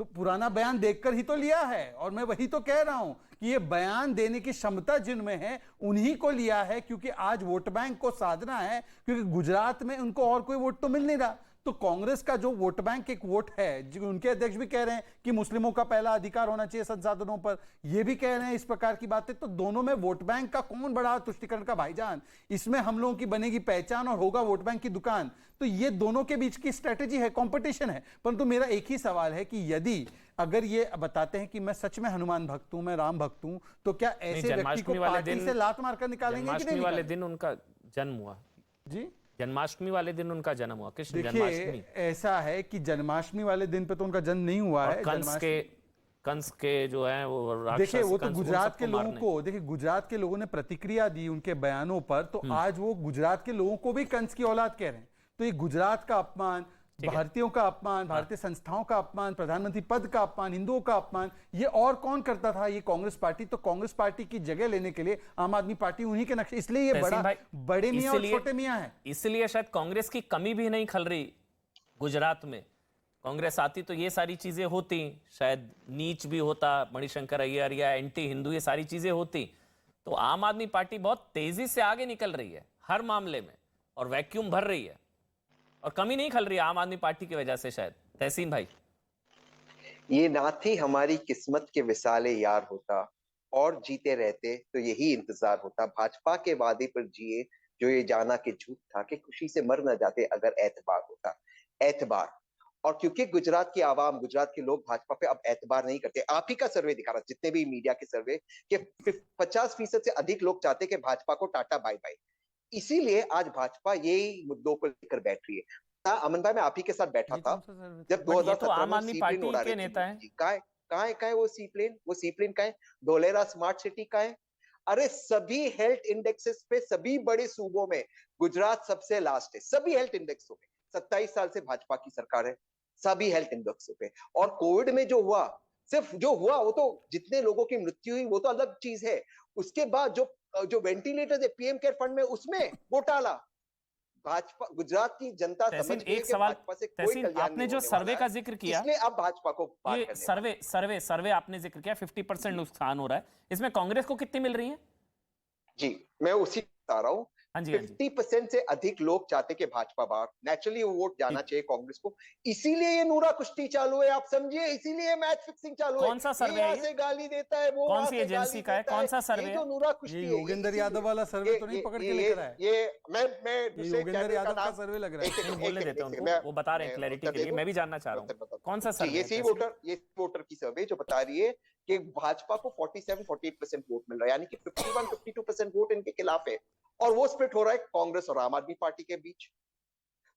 पुराना बयान देखकर ही तो लिया है और मैं वही तो कह रहा हूं कि ये बयान देने की क्षमता जिनमें है उन्हीं को लिया है, क्योंकि आज वोट बैंक को साधना है, क्योंकि गुजरात में उनको और कोई वोट तो मिल नहीं रहा। तो कांग्रेस का जो वोट बैंक एक वोट है, उनके अध्यक्ष भी कह रहे हैं कि मुस्लिमों का पहला अधिकार होना चाहिए संसाधनों पर, ये भी कह रहे हैं इस प्रकार की बातें। तो दोनों में वोट बैंक का कौन बड़ा तुष्टिकरण का भाईजान? इसमें हम लोगों की बनेगी पहचान और होगा वोट बैंक की दुकान। तो ये दोनों के बीच की स्ट्रेटेजी है, कंपटीशन है। परंतु मेरा एक ही सवाल है कि यदि अगर ये बताते हैं कि मैं सच में हनुमान भक्त हूं, मैं राम भक्त हूं, तो क्या ऐसे व्यक्ति को पार्टी से लात मारकर निकालेंगे कि नहीं? वाले दिन उनका जन्म हुआ? जी, जन्माष्टमी वाले दिन उनका जन्म हुआ, कृष्ण जन्माष्टमी। देखिए ऐसा है कि जन्माष्टमी वाले दिन पे तो उनका जन्म नहीं हुआ है। कंस के जो है वो राक्षस, देखिए वो तो कंस, उन गुजरात सबको के लोगों मारने। को, देखिए गुजरात के लोगों ने प्रतिक्रिया दी उनके बयानों पर, तो आज वो गुजरात के लोगों को भी कंस की औलाद कह रहे हैं। तो ये गुजरात का अपमान, भारतीयों का अपमान, भारतीय संस्थाओं का अपमान, प्रधानमंत्री पद का अपमान, हिंदुओं का अपमान, ये और कौन करता था? ये कांग्रेस पार्टी। तो कांग्रेस पार्टी की जगह लेने के लिए आम आदमी पार्टी उन्हीं के नक्शे, इसलिए ये बड़े मियां और छोटे मियां है। इसलिए शायद कांग्रेस की कमी भी नहीं खल रही गुजरात में। कांग्रेस आती तो ये सारी चीजें होती, शायद नीच भी होता, मणिशंकर अय्यर या एंटी हिंदू, ये सारी चीजें होती। तो आम आदमी पार्टी बहुत तेजी से आगे निकल रही है हर मामले में और वैक्यूम भर रही है और कमी नहीं खल रही है आम आदमी पार्टी की वजह से शायद। तहसीन भाई, ये ना थी हमारी किस्मत के विसाले यार होता, और जीते रहते तो यही इंतजार होता। भाजपा के वादे पर जिए जो ये जाना कि झूठ था, कि खुशी से मर न जाते अगर एतबार होता। एतबार, और क्योंकि गुजरात की आवाम, गुजरात के लोग भाजपा पे अब एतबार नहीं करते। आप ही का सर्वे दिखा रहा, जितने भी मीडिया के सर्वे, कि 50% से अधिक लोग चाहते कि भाजपा को टाटा बाय बाय। इसीलिए आज भाजपा यही मुद्दों को लेकर बैठ रही है। अमन भाई, मैं आप ही के साथ बैठा था जब 2017 आम आदमी पार्टी के नेता है। कहाँ है वो सीप्लेन? वो सीप्लेन कहाँ है? धोलेरा स्मार्ट सिटी कहाँ है? अरे सभी हेल्थ इंडेक्सेस पे सभी बड़े सूबों में गुजरात सबसे लास्ट है। सभी हेल्थ इंडेक्सों में 27 साल से भाजपा की सरकार है, सभी हेल्थ इंडेक्सों पे। और कोविड में जो हुआ, सिर्फ जो हुआ वो तो, जितने लोगों की मृत्यु हुई वो तो अलग चीज है। उसके बाद जो वेंटिलेटर है पीएम केयर फंड में, उसमें घोटाला। भाजपा, गुजरात की जनता समझ गई कि भाजपा से कोई कल्याण आपने जो सर्वे का जिक्र किया, इसलिए अब भाजपा को ये सर्वे आपने जिक्र किया 50% नुकसान हो रहा है, इसमें कांग्रेस को कितनी मिल रही है? जी, मैं उसी बता रहा हूँ। 50% से अधिक लोग चाहते कि भाजपा बाहर, नेचुरली वो वोट जाना चाहिए कांग्रेस को। इसीलिए ये नूरा कुश्ती चालू है, आप समझिए, इसीलिए मैच फिक्सिंग चालू है। कौन सा सर्वे है ये? गाली देता है वो, कौन सी एजेंसी का है? कौन सा सर्वे है? नूरा कुश्ती ये योगेंद्र यादव वाला सर्वे तो नहीं पकड़ के लेकर आया? ये मैं योगेंद्र यादव का सर्वे लग रहा है। बोलने देते हैं उनको, वो बता रहे हैं क्लैरिटी के लिए। मैं भी जानना चाह रहा हूँ कौन सा सर्वे? ये वोटर की सर्वे जो बता रही है कि भाजपा को 47-48% वोट मिल रहा है, यानी कि 51-52% वोट इनके खिलाफ है। और वो स्प्लिट हो रहा है कांग्रेस और आम आदमी पार्टी के बीच।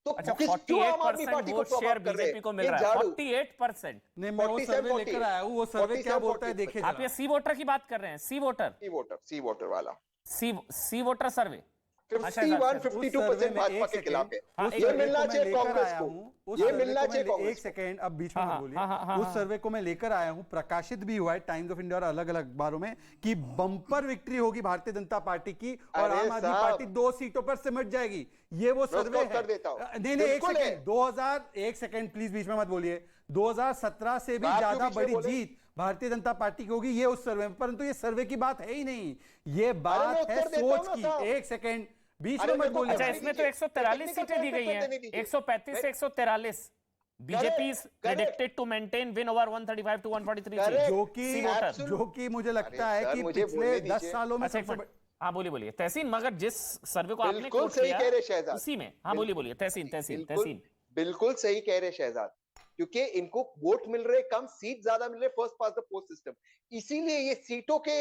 तो अच्छा, क्यों आम आदमी पार्टी को शेयर बीजेपी को मिल रहा है? 48%। नहीं, मैं वो सर्वे लेकर आया हूँ, वो सर्वे क्या बोलता है देखिए। आप ये सी वोटर की बात कर रहे हैं? सी वोटर वाला सी वोटर सर्वे 51-52% भाजपा के खिलाफ है। ये मिलना चाहिए कांग्रेस को, ये मिलना चाहिए कांग्रेस। एक सेकेंड, अब बीच में बोलिए। उस सर्वे को मैं लेकर आया हूं, प्रकाशित भी हुआ है टाइम्स ऑफ इंडिया और अलग अलग अखबारों में, कि बम्पर विक्ट्री होगी भारतीय जनता पार्टी की और आम आदमी पार्टी 2 सीटों पर सिमट जाएगी। ये वो सर्वे है। नहीं, एक सेकेंड, 1 सेकेंड प्लीज, बीच में मत बोलिए। 2017 से भी ज्यादा बड़ी जीत भारतीय जनता पार्टी की होगी, ये उस सर्वे में। परंतु ये सर्वे की बात है ही नहीं, ये बात है सोच की। 1 सेकेंड, बीच में मत बोलिए। अच्छा, इसमें तो 143 सीटें दी गई हैं, 135 से 135। BJP is predicted to maintain win over 135 to 143, जो कि मुझे लगता है कि पिछले 10 सालों में सबसे। हाँ, बोलिए तहसीन, मगर जिस सर्वे को आपने कोट किया उसी में। हाँ, बोलिए तहसीन। बिल्कुल सही कह रहे शहजाद, क्योंकि इनको वोट मिल रहे कम, सीट ज्यादा मिल रहे, first pass the post system. इसीलिए ये सीटों के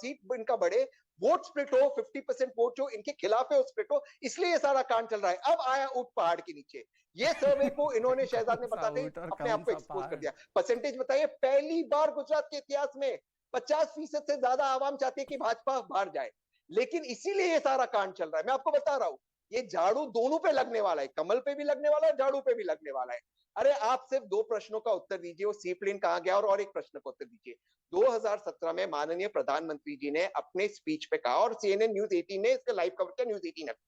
सीट इनका बढ़े, वोट स्प्लिट हो, 50% वोट जो इनके खिलाफ है वो स्प्लिट हो, इसलिए ये सारा कांड चल रहा है। अब आया ऊट पहाड़ के नीचे। ये सर्वे को इन्होंने शहजाद ने बताते अपने आप को एक्सपोज कर दिया। परसेंटेज बताइए, पहली बार गुजरात के इतिहास में 50% से ज्यादा आवाम चाहती है कि भाजपा बाहर जाए, लेकिन इसीलिए ये सारा कांड चल रहा है। मैं आपको बता रहा हूं, ये झाड़ू दोनों पे लगने वाला है, कमल पे भी लगने वाला है, झाड़ू पे भी लगने वाला है। अरे आप सिर्फ 2 प्रश्नों का उत्तर दीजिए, वो सी प्लेन कहां गया, और एक प्रश्न का उत्तर दीजिए। 2017 में माननीय प्रधानमंत्री जी ने अपने स्पीच पे कहा, और CNN न्यूज 18 ने इसका लाइव कवर किया, न्यूज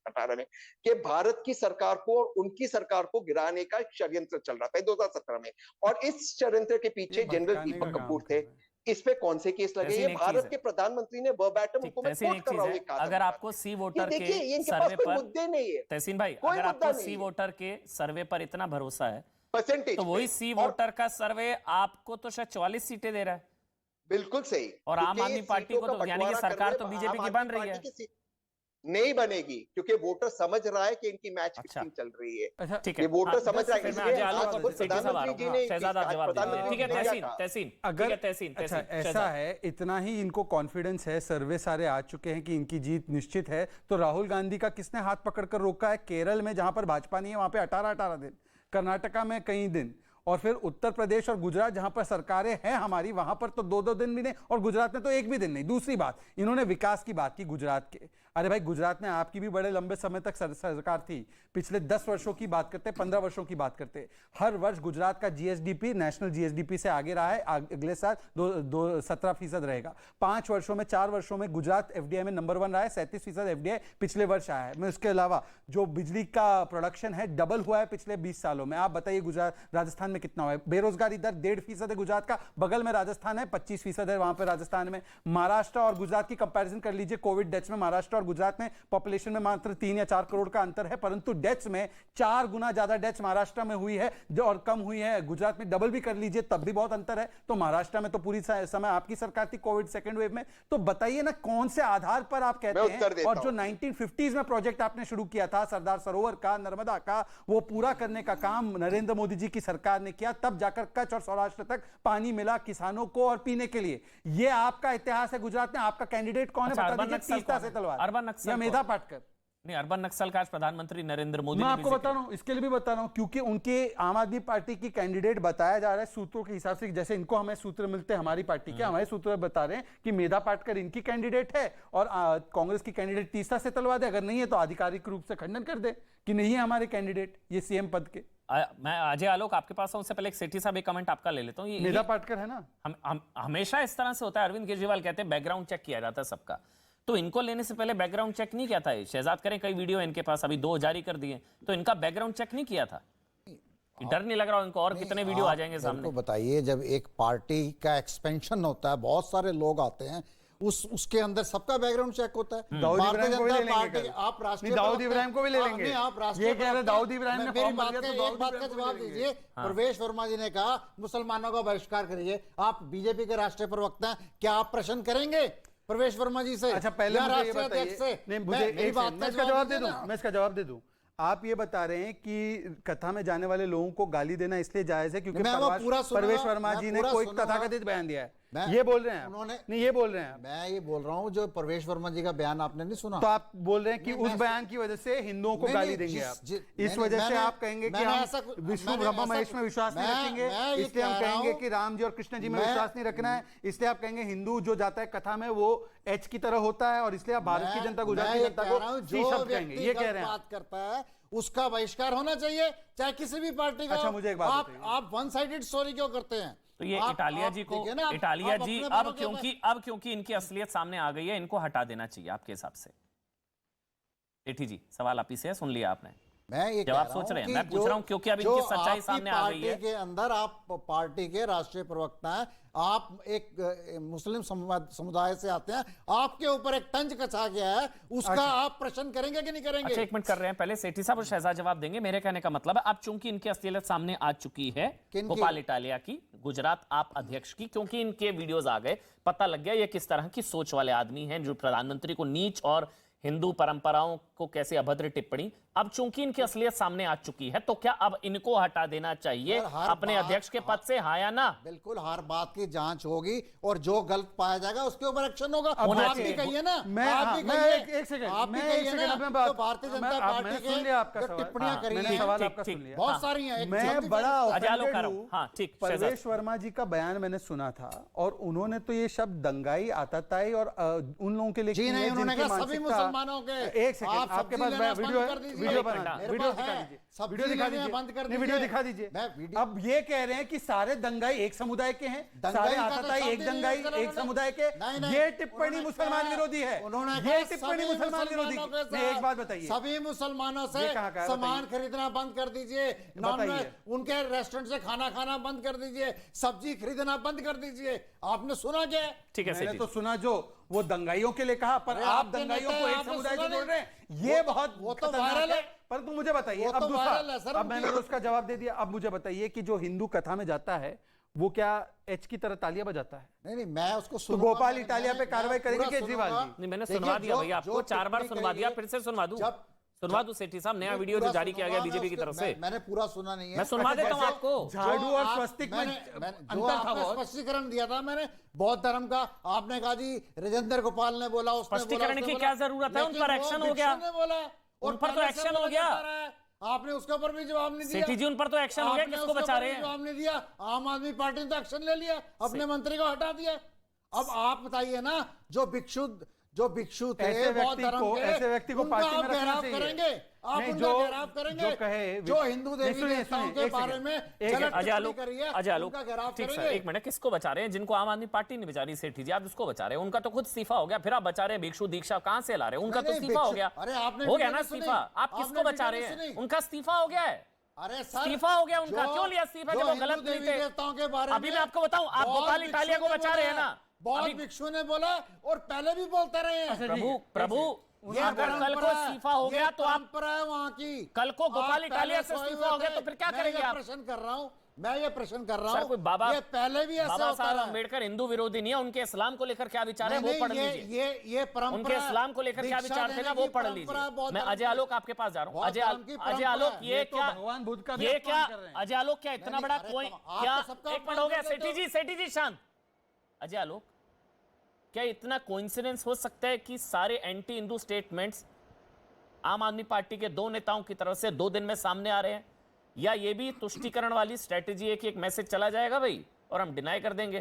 18 में, कि भारत की सरकार को और उनकी सरकार को गिराने का षड्यंत्र चल रहा था 2017 में, और इस षड्यंत्र के पीछे जनरल दीपक कपूर थे। इस पे कौन से केस लगे? ये भारत के प्रधानमंत्री ने वर्बैटम उनको मैं कोट कर रहा हूं। अगर आपको सी वोटर के सर्वे पर मुद्दे नहीं है तहसीन भाई, अगर आपको सी वोटर के सर्वे पर इतना भरोसा है, परसेंटेज, तो वही सी वोटर का सर्वे आपको तो शायद 44 सीटें दे रहा है। बिल्कुल सही। और आम आदमी पार्टी को तो, यानी कि सरकार तो बीजेपी की बन रही है। नहीं बनेगी, क्योंकि वोटर समझ रहा है कि इनकी मैच फिक्सिंग चल रही है। अच्छा, ठीक ये है, वोटर समझ रहा है, फिर मैं इसलिए आज आज खुद प्रधानमंत्री जी ने शहजाद आप जवाब दीजिए। ठीक है तहसीन अगर तहसीन अच्छा ऐसा है, इतना ही इनको कॉन्फिडेंस है, सर्वे सारे आ चुके हैं कि इनकी जीत निश्चित है, तो राहुल गांधी का किसने हाथ पकड़कर रोका है? केरल में जहां पर भाजपा नहीं है वहां पे 18-18 दिन, कर्नाटका में कई दिन, और फिर उत्तर प्रदेश और गुजरात जहां पर सरकारें हैं हमारी, वहां पर तो 2-2 दिन भी नहीं, और गुजरात में तो एक भी दिन नहीं। दूसरी बात, इन्होंने विकास की बात की गुजरात के। अरे भाई, गुजरात में आपकी भी बड़े लंबे समय तक सरकार थी। पिछले 10 वर्षों की बात करते, 15 वर्षों की बात करते, हर वर्ष गुजरात का जीएसडीपी नेशनल जीएसडीपी से आगे रहा है। अगले साल 17% रहेगा। 5 वर्षों में, 4 वर्षों में गुजरात एफडीआई में नंबर 1 रहा है। 37% एफडीआई पिछले वर्ष आया है। मैं उसके अलावा जो बिजली का प्रोडक्शन है डबल हुआ है पिछले 20 सालों में। आप बताइए गुजरात, राजस्थान में कितना हुआ है? बेरोजगारी दर 1.5% है गुजरात का, बगल में राजस्थान है 25% है वहां पर राजस्थान में। महाराष्ट्र और गुजरात की कंपैरिजन कर लीजिए। कोविड डेथ्स में महाराष्ट्र और गुजरात में पॉपुलेशन में मात्र 3 या 4 करोड़ का अंतर है, परंतु डेथ्स में 4 गुना ज्यादा डेथ्स महाराष्ट्र में हुई है और कम हुई है। गुजरात में डबल भी कर लीजिए तब भी बहुत अंतर है। तो महाराष्ट्र में तो पूरी समय आपकी सरकार थी कोविड सेकेंड वेव में। तो बताइए ना कौन से आधार पर आप कहते हैं? और जो 1950s में प्रोजेक्ट आपने शुरू किया था सरदार सरोवर का, नर्मदा का, वो पूरा करने का काम नरेंद्र मोदी जी की सरकार ने किया, तब जाकर कच्छ और सौराष्ट्र तक पानी मिला किसानों को और पीने के लिए। ये आपका इतिहास है गुजरात में। आपका कैंडिडेट कौन है? बता दीजिए। तीस्ता से तलवार, अर्बन नक्सल या मेधा पाटकर? नहीं, अर्बन नक्सल का आज प्रधानमंत्री नरेंद्र मोदी मैं ने आपको बता रहा हूं, इसके लिए भी बता रहा हूं क्योंकि उनके आम आदमी पार्टी की कैंडिडेट बताया जा रहा है सूत्रों के हिसाब से, जैसे इनको हमें सूत्र मिलते हैं हमारी पार्टी के, हमारे सूत्र बता रहे हैं कि मेधा पाटकर इनकी कैंडिडेट है और कांग्रेस की कैंडिडेट तीस्ता से तलवा दे। अगर नहीं है तो आधिकारिक रूप से खंडन कर दे कि नहीं है हमारे कैंडिडेट ये सीएम पद के। मैं अजय आलोक आपके पास हूं, उससे पहले एक सेठी साहब एक कमेंट आपका ले लेता हूं। मेधा पाटकर है ना। हमेशा इस तरह से होता है। अरविंद केजरीवाल कहते हैं बैकग्राउंड चेक किया जाता है सबका, तो इनको लेने से पहले बैकग्राउंड चेक नहीं किया था? शहजाद करें, कई वीडियो इनके पास अभी 2 जारी कर दिए, तो इनका बैकग्राउंड चेक नहीं किया था? डर नहीं लग रहा इनको और कितने वीडियो आ जाएंगे सामने? बताइए, जब एक पार्टी का एक्सपेंशन होता है, बहुत सारे लोग आते हैं, उसके अंदर सबका बैकग्राउंड चेक होता है। दाऊद इब्राहिम को भी ले लेंगे। आप राष्ट्रीय दाऊद इब्राहिम को भी ले लेंगे। आप राष्ट्रीय, ये कह रहे दाऊद इब्राहिम ने मेरी बात का एक बात का जवाब दीजिए। प्रवेश वर्मा जी ने कहा मुसलमानों का बहिष्कार करिए। आप बीजेपी के राष्ट्रीय प्रवक्ता हैं, क्या आप प्रश्न करेंगे प्रवेश वर्मा जी से? अच्छा, पहले मुझे ये बताइए, नहीं मुझे मैं इसका जवाब दे दूं, मैं इसका जवाब दे दूं। आप ये बता रहे हैं कि कथा में जाने वाले लोगों को गाली देना इसलिए जायज है क्योंकि परवेश वर्मा जी ने कोई तथाकथित बयान दिया है, ये बोल रहे हैं उन्होंने? नहीं, ये बोल रहे हैं। मैं ये बोल रहा हूं जो परवेश वर्मा जी का बयान आपने नहीं सुना, तो आप बोल रहे हैं कि उस बयान की वजह से हिंदुओं को गाली देंगे आप, इस वजह से आप कहेंगे कि हम विष्णु ब्रह्मा महेश में विश्वास नहीं रखेंगे, इसलिए हम कहेंगे कि राम जी और कृष्ण जी में विश्वास नहीं रखना है, इसलिए आप कहेंगे हिंदू जो जाता है कथा में वो एच की तरह होता है और इसलिए आप भारत की जनता, गुजरात की जनता को सी शब्द कहेंगे। ये कह रहे हैं बात करता है उसका बहिष्कार होना चाहिए, चाहे किसी भी पार्टी का। अच्छा, मुझे एक बात आप वन साइडेड स्टोरी क्यों करते हैं? तो ये इटालिया जी को, इटालिया जी अब क्योंकि इनकी असलियत सामने आ गई है, इनको हटा देना चाहिए आपके हिसाब से? सेठी जी, सवाल आप ही से सुन लिया आपने, मैं ये जवाब सोच रहे हैं, मैं पूछ रहा हूं क्योंकि अब इनकी सच्चाई सामने आ गई है। के अंदर आप पार्टी के राष्ट्रीय प्रवक्ता हैं, आप एक मुस्लिम समुदाय से आते हैं, आपके ऊपर एक तंज कसा गया है, उसका आप प्रश्न करेंगे कि नहीं करेंगे? अच्छा, 1 मिनट कर रहे हैं, पहले सेठी साहब और शहजाद जवाब देंगे। मेरे कहने का मतलब है अब चूंकि इनकी असलियत सामने आ चुकी है, गोपाल इटालिया की, गुजरात आप अध्यक्ष की, क्योंकि इनके वीडियोज आ गए, पता लग गया ये किस तरह की सोच वाले आदमी हैं जो प्रधानमंत्री को नीच और हिंदू परंपराओं को कैसे अभद्र टिप्पणी, अब चूंकि इनकी असलियत सामने आ चुकी है, तो क्या अब इनको हटा देना चाहिए अपने अध्यक्ष के पद से, हाँ या ना? बिल्कुल, हर बात की जांच होगी और जो गलत पाया जाएगा उसके ऊपर एक्शन होगा। आप भी कहिए ना, एक सेकंड, आप भी कहिए ना, तो भारतीय जनता पार्टी की टिप्पणियां करिए, बहुत सारी हैं। मैं बड़ा परवेश वर्मा जी का बयान मैंने सुना था और उन्होंने तो ये शब्द दंगाई, आतताई और उन लोगों के लिए उन्होंने कहा सभी मुसलमानों के। एक सेकंड, आपके पास वीडियो दिखा दीजिए। अब ये कह रहे हैं कि सारे दंगाई एक समुदाय के हैं, सारे आतताई एक दंगाई एक समुदाय के। ये टिप्पणी मुसलमान विरोधी है, ये टिप्पणी मुसलमान विरोधी। एक बात बताइए, सभी मुसलमानों से सामान खरीदना बंद कर दीजिए, उनके रेस्टोरेंट से खाना खाना बंद कर दीजिए, सब्जी खरीदना बंद कर दीजिए। आपने सुना क्या? ठीक है, मैंने तो सुना जो वो दंगाइयों के लिए कहा, पर आप दंगाइयों को एक समुदाय से जोड़ रहे हैं, ये बहुत वायरल है। परंतु मुझे बताइए, अब दूसरा, अब मैंने तो उसका जवाब दे दिया, अब मुझे बताइए कि जो हिंदू कथा में जाता है वो क्या एच की तरह तालियां बजाता है? नहीं, मैं उसको तो गोपाल इटालिया पे कार्रवाई करेंगे केजरीवाल जी? नहीं, मैंने सुनवा दिया भैया आपको, 4 बार सुनवा दिया, फिर से सुनवा दूं सेठी साहब, नया वीडियो जो जारी किया गया बीजेपी की तरफ से। मैंने पूरा सुना नहीं है, मैं सुनवा देता हूं आपको। झाड़ू और स्वस्तिक में जो आपने स्पष्टीकरण दिया था, मैंने बौद्ध धर्म का, आपने कहा जी राजेंद्र गोपाल ने बोला, उसने स्पष्टीकरण की क्या जरूरत है? उन पर एक्शन हो गया, उन पर तो एक्शन हो गया, आपने उसके ऊपर भी जवाब नहीं दिया। सेठी जी उन पर तो एक्शन हो गया, किसको बचा रहे हैं? जवाब नहीं दिया। आम आदमी पार्टी ने तो एक्शन ले लिया, अपने मंत्री को हटा दिया। अब आप बताइए ना, जो भिक्षु थे ऐसे व्यक्ति को पार्टी में रखना चाहिए। करेंगे आप, उनका घेराव करेंगे, जो कहे जो हिंदू देवी देवताओं के बारे में अजय आलोक, ठीक सर, एक मिनट, किसको बचा रहे हैं? जिनको आम आदमी पार्टी नहीं बचा रही सेठी जी, आप इसको बचा रहे हैं। उनका तो खुद इस्तीफा हो गया, फिर आप बचा रहे हैं भिक्षु दीक्षा, कहां से ला रहे हैं? उनका तो इस्तीफा हो गया, हो गया ना इस्तीफा। आप किसको बचा रहे हैं? उनका इस्तीफा हो गया है, अरे इस्तीफा हो गया उनका। क्यों लिया इस्तीफा जब वो गलत नहीं थे? अभी मैं आपको बताऊं, आप गोपाल इटालिया को बचा रहे हैं ना, बहुत भिक्षु ने बोला और पहले भी बोलते रहे हैं। प्रभु अगर कल को इस्तीफा हो गया तो आप, वहां की कल को गोपाल इटालिया से इस्तीफा हो गया तो फिर क्या करेंगे आप? प्रश्न कर रहा हूं मैं, ये प्रश्न कर रहा सर, कोई बाबा, ये पहले भी ऐसा बाबा होता साहब है। अम्बेडकर हिंदू विरोधी नहीं है, उनके इस्लाम को लेकर क्या विचार है वो पढ़ लीजिए। ये परंपरा, उनके इस्लाम को लेकर क्या विचार थे ना वो पढ़ लीजिए। मैं अजय आलोक आपके पास जा रहा हूँ। अजय आलोक, ये क्या भगवान बुद्ध का ये क्या अजय आलोक, क्या इतना बड़ा कोई क्या? एक मिनट हो गया सेठी जी शांत। अजय आलोक, क्या इतना कोइंसिडेंस हो सकता है कि सारे एंटी हिंदू स्टेटमेंट्स आम आदमी पार्टी के 2 नेताओं की तरफ से 2 दिन में सामने आ रहे हैं? या ये भी तुष्टीकरण वाली स्ट्रेटेजी है कि एक मैसेज चला जाएगा भाई और हम डिनाई कर देंगे?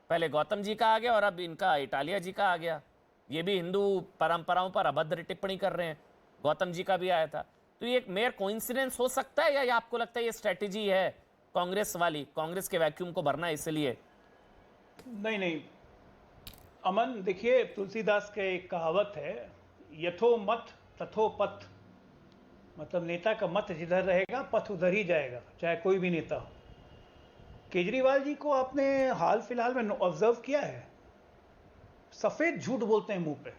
पहले गौतम जी का आ गया और अब इनका इटालिया जी का आ गया। ये भी हिंदू परंपराओं पर अभद्र टिप्पणी कर रहे हैं, गौतम जी का भी आया था। तो ये एक मेयर कोइंसिडेंस हो सकता है या आपको लगता है ये स्ट्रेटेजी है कांग्रेस वाली, कांग्रेस के वैक्यूम को भरना इसलिए? नहीं अमन, देखिए तुलसीदास का एक कहावत है, यथो मत तथो पथ, मतलब नेता का मत जिधर रहेगा पथ उधर ही जाएगा, चाहे कोई भी नेता हो। केजरीवाल जी को आपने हाल फिलहाल में ऑब्जर्व किया है, सफेद झूठ बोलते हैं मुंह पे,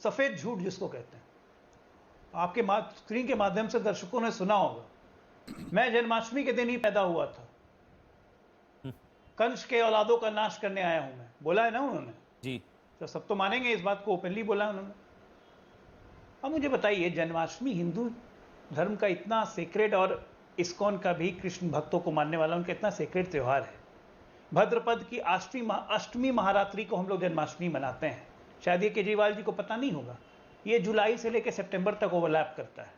सफेद झूठ जिसको कहते हैं। आपके स्क्रीन के माध्यम से दर्शकों ने सुना होगा, मैं जन्माष्टमी के दिन ही पैदा हुआ था, कंस के औलादों का नाश करने आया हूं मैं, बोला है ना उन्होंने जी। तो सब तो मानेंगे इस बात को, ओपनली बोला है उन्होंने। अब मुझे बताइए, जन्माष्टमी हिंदू धर्म का इतना सेक्रेड, और इस्कॉन का भी कृष्ण भक्तों को मानने वाला उनका इतना सेक्रेड त्यौहार है। भद्रपद की अष्टमी महारात्रि को हम लोग जन्माष्टमी मनाते हैं। शायद ये केजरीवाल जी को पता नहीं होगा, ये जुलाई से लेकर सितंबर तक ओवरलैप करता है।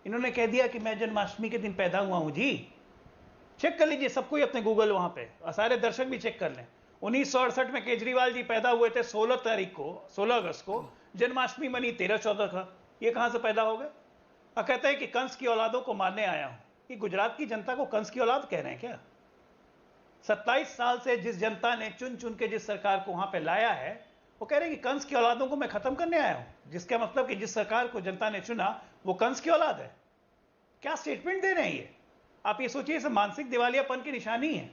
इन्होंने कह दिया कि मैं जन्माष्टमी के दिन पैदा हुआ हूं जी। चेक कर लीजिए सब कोई अपने गूगल वहां पे, सारे दर्शक भी चेक कर लें। 1968 में केजरीवाल जी पैदा हुए थे 16 अगस्त को, जन्माष्टमी मनी 13-14 का। ये कहां से पैदा हो गए? और कहते हैं कि कंस की औलादों को मारने आया हूं। कि गुजरात की जनता को कंस की औलाद कह रहे हैं क्या? 27 साल से जिस जनता ने चुन चुन के जिस सरकार को वहां पे लाया है, वो कह रहे हैं कि कंस की औलादों को मैं खत्म करने आया हूं, जिसका मतलब कि जिस सरकार को जनता ने चुना वो कंस की औलाद है। क्या स्टेटमेंट दे रहे हैं ये? आप ये सोचिए, इसे मानसिक दिवालियापन की निशानी है।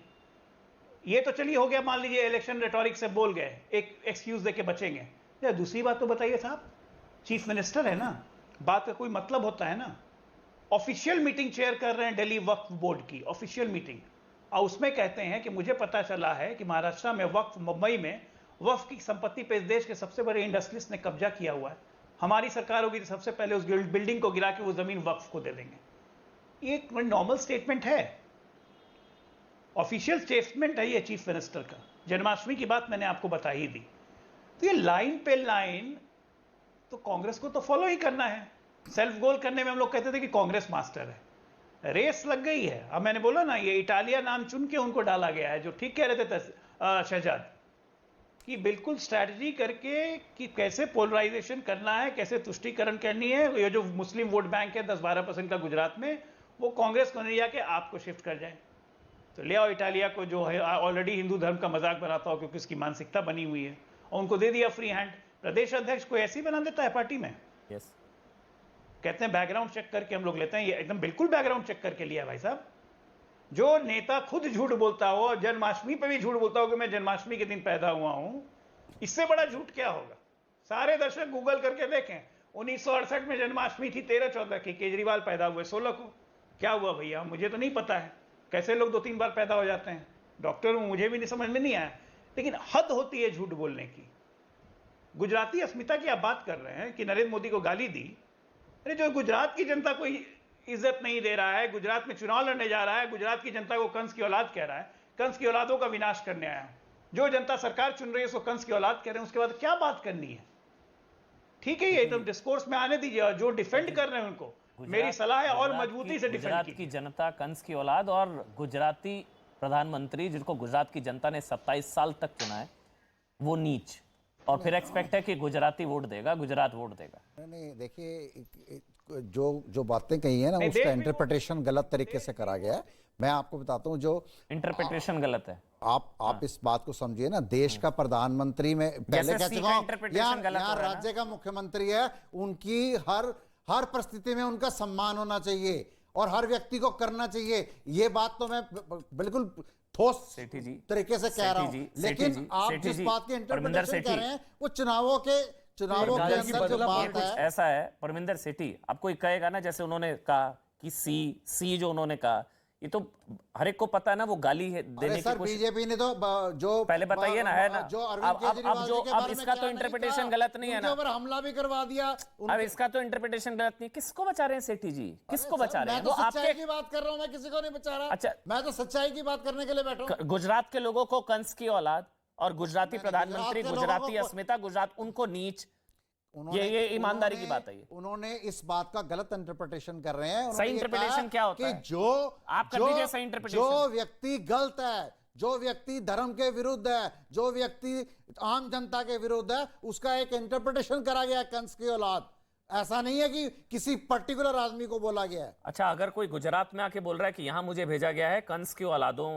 ये तो चलिए हो गया, मान लीजिए इलेक्शन रेटोरिक से बोल गए, एक एक्सक्यूज देके बचेंगे। या दूसरी बात तो बताइए साहब, चीफ मिनिस्टर है ना, बात का कोई मतलब होता है ना। ऑफिशियल मीटिंग चेयर कर रहे हैं दिल्ली वक्फ बोर्ड की, ऑफिशियल मीटिंग, और उसमें कहते हैं कि मुझे पता चला है कि महाराष्ट्र में वक्फ, मुंबई में वक्फ की संपत्ति पे इस देश के सबसे बड़े इंडस्ट्रियलिस्ट ने कब्जा किया हुआ है। हमारी सरकार होगी तो सबसे पहले उस बिल्डिंग को गिरा के वो जमीन वक्फ को दे देंगे। ये एक नॉर्मल स्टेटमेंट है, ऑफिशियल स्टेटमेंट है ये चीफ मिनिस्टर का। जन्माष्टमी की बात मैंने आपको बता ही दी। तो ये लाइन पे लाइन तो कांग्रेस को तो फॉलो ही करना है। सेल्फ गोल करने में हम लोग कहते थे कि कांग्रेस मास्टर है, रेस लग गई है। अब मैंने बोला ना, ये इटालिया नाम चुन के उनको डाला गया है, जो ठीक कह रहे थे शहजाद, कि बिल्कुल स्ट्रैटेजी करके कि कैसे पोलराइजेशन करना है, कैसे तुष्टीकरण करनी है। ये जो मुस्लिम वोट बैंक है 10-12% का गुजरात में, वो कांग्रेस को नहीं जाके आपको शिफ्ट कर जाए। तो ले आओ इटालिया को, जो है ऑलरेडी हिंदू धर्म का मजाक बनाता हो क्योंकि उसकी मानसिकता बनी हुई है, और उनको दे दिया फ्री हैंड। प्रदेश अध्यक्ष को ऐसे ही बना देता है पार्टी में। यस, कहते हैं बैकग्राउंड चेक करके हम लोग लेते हैं, ये एकदम बिल्कुल बैकग्राउंड चेक करके लिया भाई साहब। जो नेता खुद झूठ बोलता हो, जन्माष्टमी पे भी झूठ बोलता हो कि मैं जन्माष्टमी के दिन पैदा हुआ हूं, इससे बड़ा झूठ क्या होगा? सारे दर्शक गूगल करके देखें, 1968 में जन्माष्टमी थी 13-14 की, केजरीवाल पैदा हुए 16 को। क्या हुआ भैया, मुझे तो नहीं पता है। कैसे लोग 2-3 बार पैदा हो जाते हैं? डॉक्टर हूं, मुझे भी नहीं समझ में नहीं आया, लेकिन हद होती है झूठ बोलने की। गुजराती अस्मिता की आप बात कर रहे हैं कि नरेंद्र मोदी को गाली दी। अरे जो गुजरात की जनता को इज्जत नहीं दे रहा है, गुजरात में चुनाव लड़ने जा रहा है, गुजरात की जनता को कंस की औलाद कह रहा है, कंस की औलादों का विनाश करने आया। जो जनता सरकार चुन रही है उसको कंस की औलाद कह रहे हैं, उसके बाद क्या बात करनी है? ठीक है, ये एकदम डिस्कोर्स में आने दीजिए। जो डिफेंड कर रहे हैं उनको मेरी सलाह है और मजबूती से डिफेंड गुजरात की जनता कंस की औलाद और गुजराती प्रधानमंत्री जिनको गुजरात की जनता ने 27 साल तक चुना है वो नीच, और फिर एक्सपेक्ट है कि गुजराती वोट देगा, गुजरात वोट देगा। नहीं देखिए, जो बातें कही है ना, उसका इंटरप्रिटेशन गलत तरीके से करा गया है। मैं आपको बताता हूँ, जो इंटरप्रिटेशन गलत है। आप इस बात को समझिए ना, देश का प्रधानमंत्री में पहले कह चुका हूं, यहाँ राज्य का मुख्यमंत्री है, उनकी हर परिस्थिति में उनका सम्मान होना चाहिए और हर व्यक्ति को करना चाहिए। ये बात तो मैं बिल्कुल ठोस तरीके से कह रहा हूं, लेकिन आप जिस बात की इंटरप्रिटेशन कर रहे हैं वो चुनावों के अंदर जो बात है, ऐसा है परमिंदर सेठी, आपको कहेगा ना, जैसे उन्होंने कहा कि सी जो उन्होंने कहा, ये तो हर एक को पता है ना, वो गाली है देने की कोशिश। बीजेपी ने तो जो पहले बताइए ना, है ना, जो अरविंद केजरीवाल जी के बारे में इसका तो इंटरप्रिटेशन गलत नहीं है ना, ऊपर हमला भी करवा दिया। अब इसका तो इंटरप्रिटेशन गलत नहीं। किसको बचा रहे हैं सेठी जी, किसको बचा रहे हैं? मैं तो सच्चाई की बात कर रहा हूं, मैं किसी को नहीं बचा रहा। अच्छा, मैं तो सच्चाई की बात करने के लिए बैठा हूं। गुजरात के लोगों को कंस की औलाद और गुजराती प्रधानमंत्री, गुजराती अस्मिता, गुजरात उनको नीच, ये ईमानदारी की बात है। उन्होंने इस बात का गलत इंटरप्रिटेशन कर रहे हैं। सही इंटरप्रिटेशन क्या होता है कि जो आप कर दीजिए सही इंटरप्रिटेशन। जो व्यक्ति गलत है, जो व्यक्ति धर्म के विरुद्ध है, जो व्यक्ति आम जनता के विरुद्ध है, उसका एक इंटरप्रिटेशन करा गया कंस की औलाद। ऐसा नहीं है कि किसी पर्टिकुलर आदमी को बोला गया है। अच्छा, अगर कोई गुजरात में आके बोल रहा है कि यहां मुझे भेजा गया है कंस की औलादों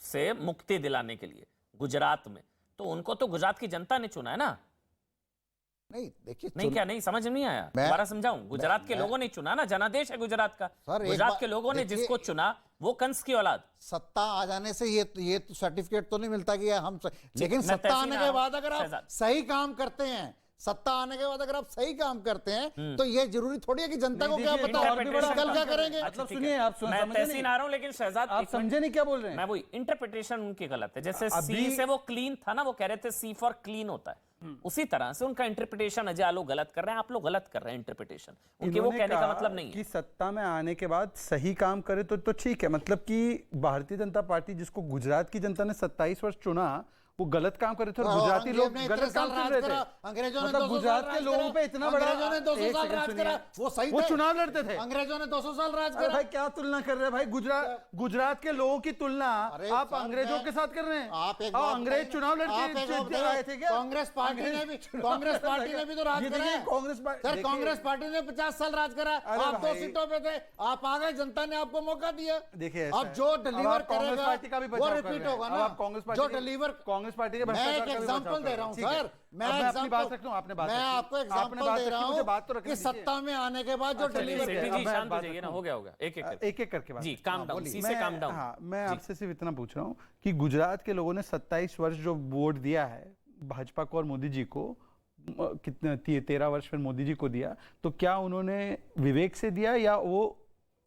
से मुक्ति दिलाने के लिए गुजरात में, तो उनको तो गुजरात की जनता ने चुना है ना। नहीं देखिए, नहीं क्या नहीं समझ नहीं आया? दोबारा समझाऊं, गुजरात के लोगों ने चुना ना, जनादेश है गुजरात का। गुजरात के लोगों ने जिसको चुना वो कंस की औलाद। सत्ता आ जाने से ये तो सर्टिफिकेट तो नहीं मिलता कि हम, लेकिन सत्ता आने के बाद अगर आप सही काम करते हैं, सत्ता आने के बाद अगर आप सही काम करते हैं, तो ये जरूरी थोड़ी है कि जनता को क्या पता कल क्या करेंगे। मतलब सुनिए, आप मैं तहसीन आ रहा हूं, लेकिन शहजाद आप समझे नहीं क्या बोल रहे हैं? मैं वही इंटरप्रिटेशन उनकी गलत है। जैसे सी से वो क्लीन था ना, वो कह रहे थे सी फॉर क्लीन होता है, उसी तरह से उनका इंटरप्रिटेशन अजय आलोक गलत कर रहे हैं। आप लोग गलत कर रहे हैं इंटरप्रिटेशन, उनके वो कहने का मतलब नहीं है कि सत्ता में आने के बाद सही काम करे तो ठीक है। मतलब कि भारतीय जनता पार्टी जिसको गुजरात की जनता ने 27 वर्ष चुना, वो गलत काम कर रहे थे और गुजराती लोग गलत काम कर रहे थे। अंग्रेजों ने मतलब गुजरात के लोगों पे इतना बड़ा, अंग्रेजों ने 200 साल राज करा, वो सही वो चुनाव लड़ते थे। अंग्रेजों ने 200 साल राज करा। भाई क्या तुलना कर रहे हैं भाई? गुजरात के लोगों की तुलना आप अंग्रेजों के साथ कर रहे हैं। आप अंग्रेज चुनाव लड़ते आए थे क्या? कांग्रेस पार्टी ने भी तो राज करा है। कांग्रेस पार्टी ने 50 साल राज करा, आप 2 सीटों पे थे, आप आ गए, जनता ने आपको मौका दिया। देखिए, अब जो डिलीवर करेगा पार्टी का भी वो रिपीट होगा ना। जो डिलीवर कांग्रेस पार्टी के एग्जांपल दे रहा हूं सर, मैं आपको एग्जांपल दे रहा हूं कि सत्ता में आने के बाद जो डिलीवर शांत हो जाइए ना, हो गया एक करके बात जी, काम डाउन, सी से काम डाउन। हाँ, मैं आपसे सिर्फ इतना पूछ रहा हूँ कि गुजरात के लोगों ने 27 वर्ष जो वोट दिया है भाजपा को और मोदी जी को, कितने 13 वर्ष फिर मोदी जी को दिया, तो क्या उन्होंने विवेक से दिया या वो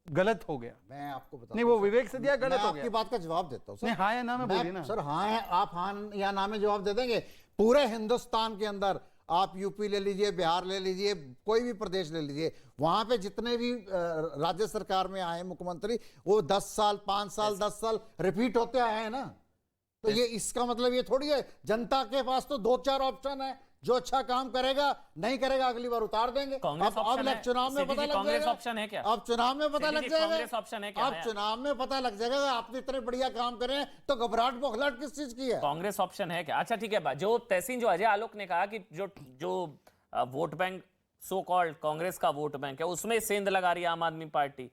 गलत हो गया? मैं आपको बताता नहीं, वो विवेक से दिया, गलत हो गया। आपकी बात का जवाब देता हूं सर। नहीं, हाँ या ना में बोलिए ना सर। हाँ है, आप हाँ या ना में जवाब दे देंगे। पूरे हिंदुस्तान के अंदर आप यूपी ले लीजिए, बिहार ले लीजिए, कोई भी प्रदेश ले लीजिए, वहां पे जितने भी राज्य सरकार में आए मुख्यमंत्री, वो 10 साल 5 साल 10 साल रिपीट होते आए हैं ना। तो ये इसका मतलब ये थोड़ी है, जनता के पास तो 2-4 ऑप्शन है, जो अच्छा काम करेगा, नहीं करेगा अगली बार उतार देंगे। अब चुनाव में पता लग जाएगा, ऑप्शन है क्या? अब चुनाव में पता लग जाएगा, कांग्रेस ऑप्शन है क्या? अब चुनाव में पता लग जाएगा। आपने इतने बढ़िया काम करे हैं तो घबराहट बौखलाहट किस चीज की है? कांग्रेस ऑप्शन है क्या? अच्छा ठीक है, जो तहसीन, जो अजय आलोक ने कहा कि जो vote bank so called Congress का वोट बैंक है, उसमें सेंध लगा रही है आम आदमी पार्टी,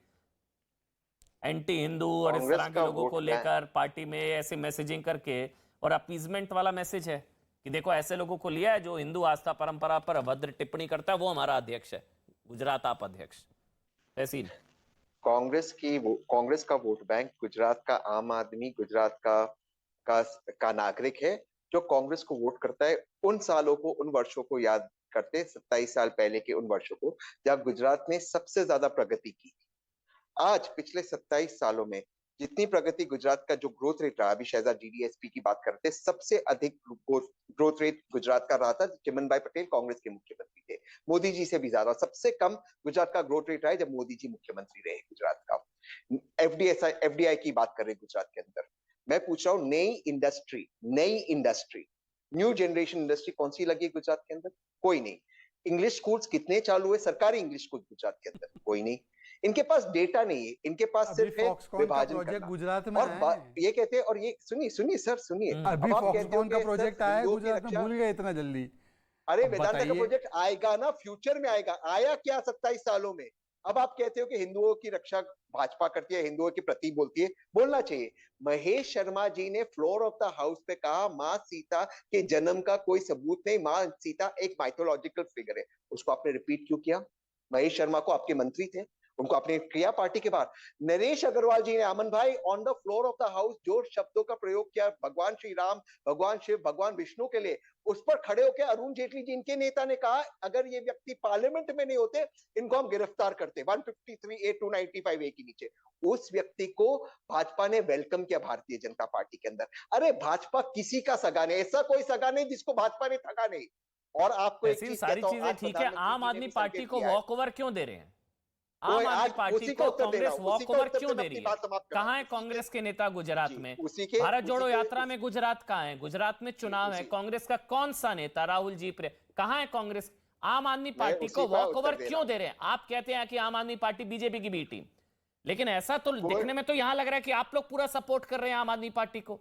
एंटी हिंदू और इस तरह के लोगों को लेकर पार्टी में ऐसे मैसेजिंग करके, और अपीजमेंट वाला मैसेज है कि देखो ऐसे लोगों को लिया है जो हिंदू आस्था परंपरा पर अभद्र टिप्पणी करता है, वो हमारा अध्यक्ष है, गुजरात आप अध्यक्ष। तहसीन, कांग्रेस का वोट बैंक गुजरात का आम आदमी, गुजरात का नागरिक है, जो कांग्रेस को वोट करता है। उन सालों को, उन वर्षों को याद करते, 27 साल पहले के उन वर्षों को जब गुजरात ने सबसे ज्यादा प्रगति की। आज पिछले 27 सालों में जितनी प्रगति गुजरात का जो ग्रोथ रेट रहा, अभी शहजाद जीडीएसपी की बात करते हैं, सबसे अधिक ग्रोथ रेट गुजरात का रहा था चिमन भाई पटेल कांग्रेस के मुख्यमंत्री थे, मोदी जी से भी ज्यादा। सबसे कम गुजरात का ग्रोथ रेट रहा है जब मोदी जी मुख्यमंत्री रहे गुजरात का। एफडीआई की बात कर रहे हैं गुजरात के अंदर। मैं पूछ रहा हूँ नई इंडस्ट्री न्यू जनरेशन इंडस्ट्री कौन सी लगी गुजरात के अंदर? कोई नहीं। इंग्लिश स्कूल्स कितने चालू हुए सरकारी इंग्लिश स्कूल गुजरात के अंदर? कोई नहीं। इनके पास डेटा नहीं है, इनके पास सिर्फ है विभाजन करना। गुजरात में और ये कहते हैं, और ये सुनिए सर सुनिए, अभी फॉक्सकॉन का प्रोजेक्ट आया है गुजरात में, भूल गए इतना जल्दी? अरे वेदांता का प्रोजेक्ट आएगा ना, फ्यूचर में आएगा। आया क्या 27 सालों में? अब आप कहते हो कि हिंदुओं की रक्षा भाजपा करती है, हिंदुओं के प्रति बोलती है, बोलना चाहिए। महेश शर्मा जी ने फ्लोर ऑफ द हाउस पे कहा मां सीता के जन्म का कोई सबूत नहीं, मां सीता एक माइथोलॉजिकल फिगर है। उसको आपने रिपीट क्यों किया? महेश शर्मा को आपके मंत्री थे, उनको आपने किया पार्टी के बाहर। नरेश अग्रवाल जी ने, अमन भाई, on the floor of the house जो शब्दों का प्रयोग किया भगवान श्री राम, भगवान शिव, भगवान विष्णु के लिए, उस पर खड़े होकर अरुण जेटली जी, इनके नेता ने कहा अगर ये व्यक्ति पार्लियामेंट में नहीं होते इनको हम गिरफ्तार करते। 153A 295A के नीचे उस व्यक्ति को भाजपा ने वेलकम किया भारतीय जनता पार्टी के अंदर। अरे भाजपा किसी का सगा नहीं, ऐसा कोई सगा नहीं जिसको भाजपा ने ठगा नहीं। और आपको एक चीज सारी चीजें ठीक है, आम आदमी पार्टी को वॉक ओवर क्यों दे रहे हैं? आम आदमी पार्टी को कांग्रेस वॉक ओवर क्यों दे रही है? कहां है कांग्रेस के नेता गुजरात में? भारत जोड़ो यात्रा में गुजरात कहां है? गुजरात में चुनाव है, कांग्रेस का कौन सा नेता राहुल जी कहां है कांग्रेस? आम आदमी पार्टी को वॉक ओवर क्यों दे रहे हैं? आप कहते हैं कि आम आदमी पार्टी बीजेपी की बी टीम, लेकिन ऐसा तो दिखने में तो यहां लग रहा है कि आप लोग पूरा सपोर्ट कर रहे हैं आम आदमी पार्टी को।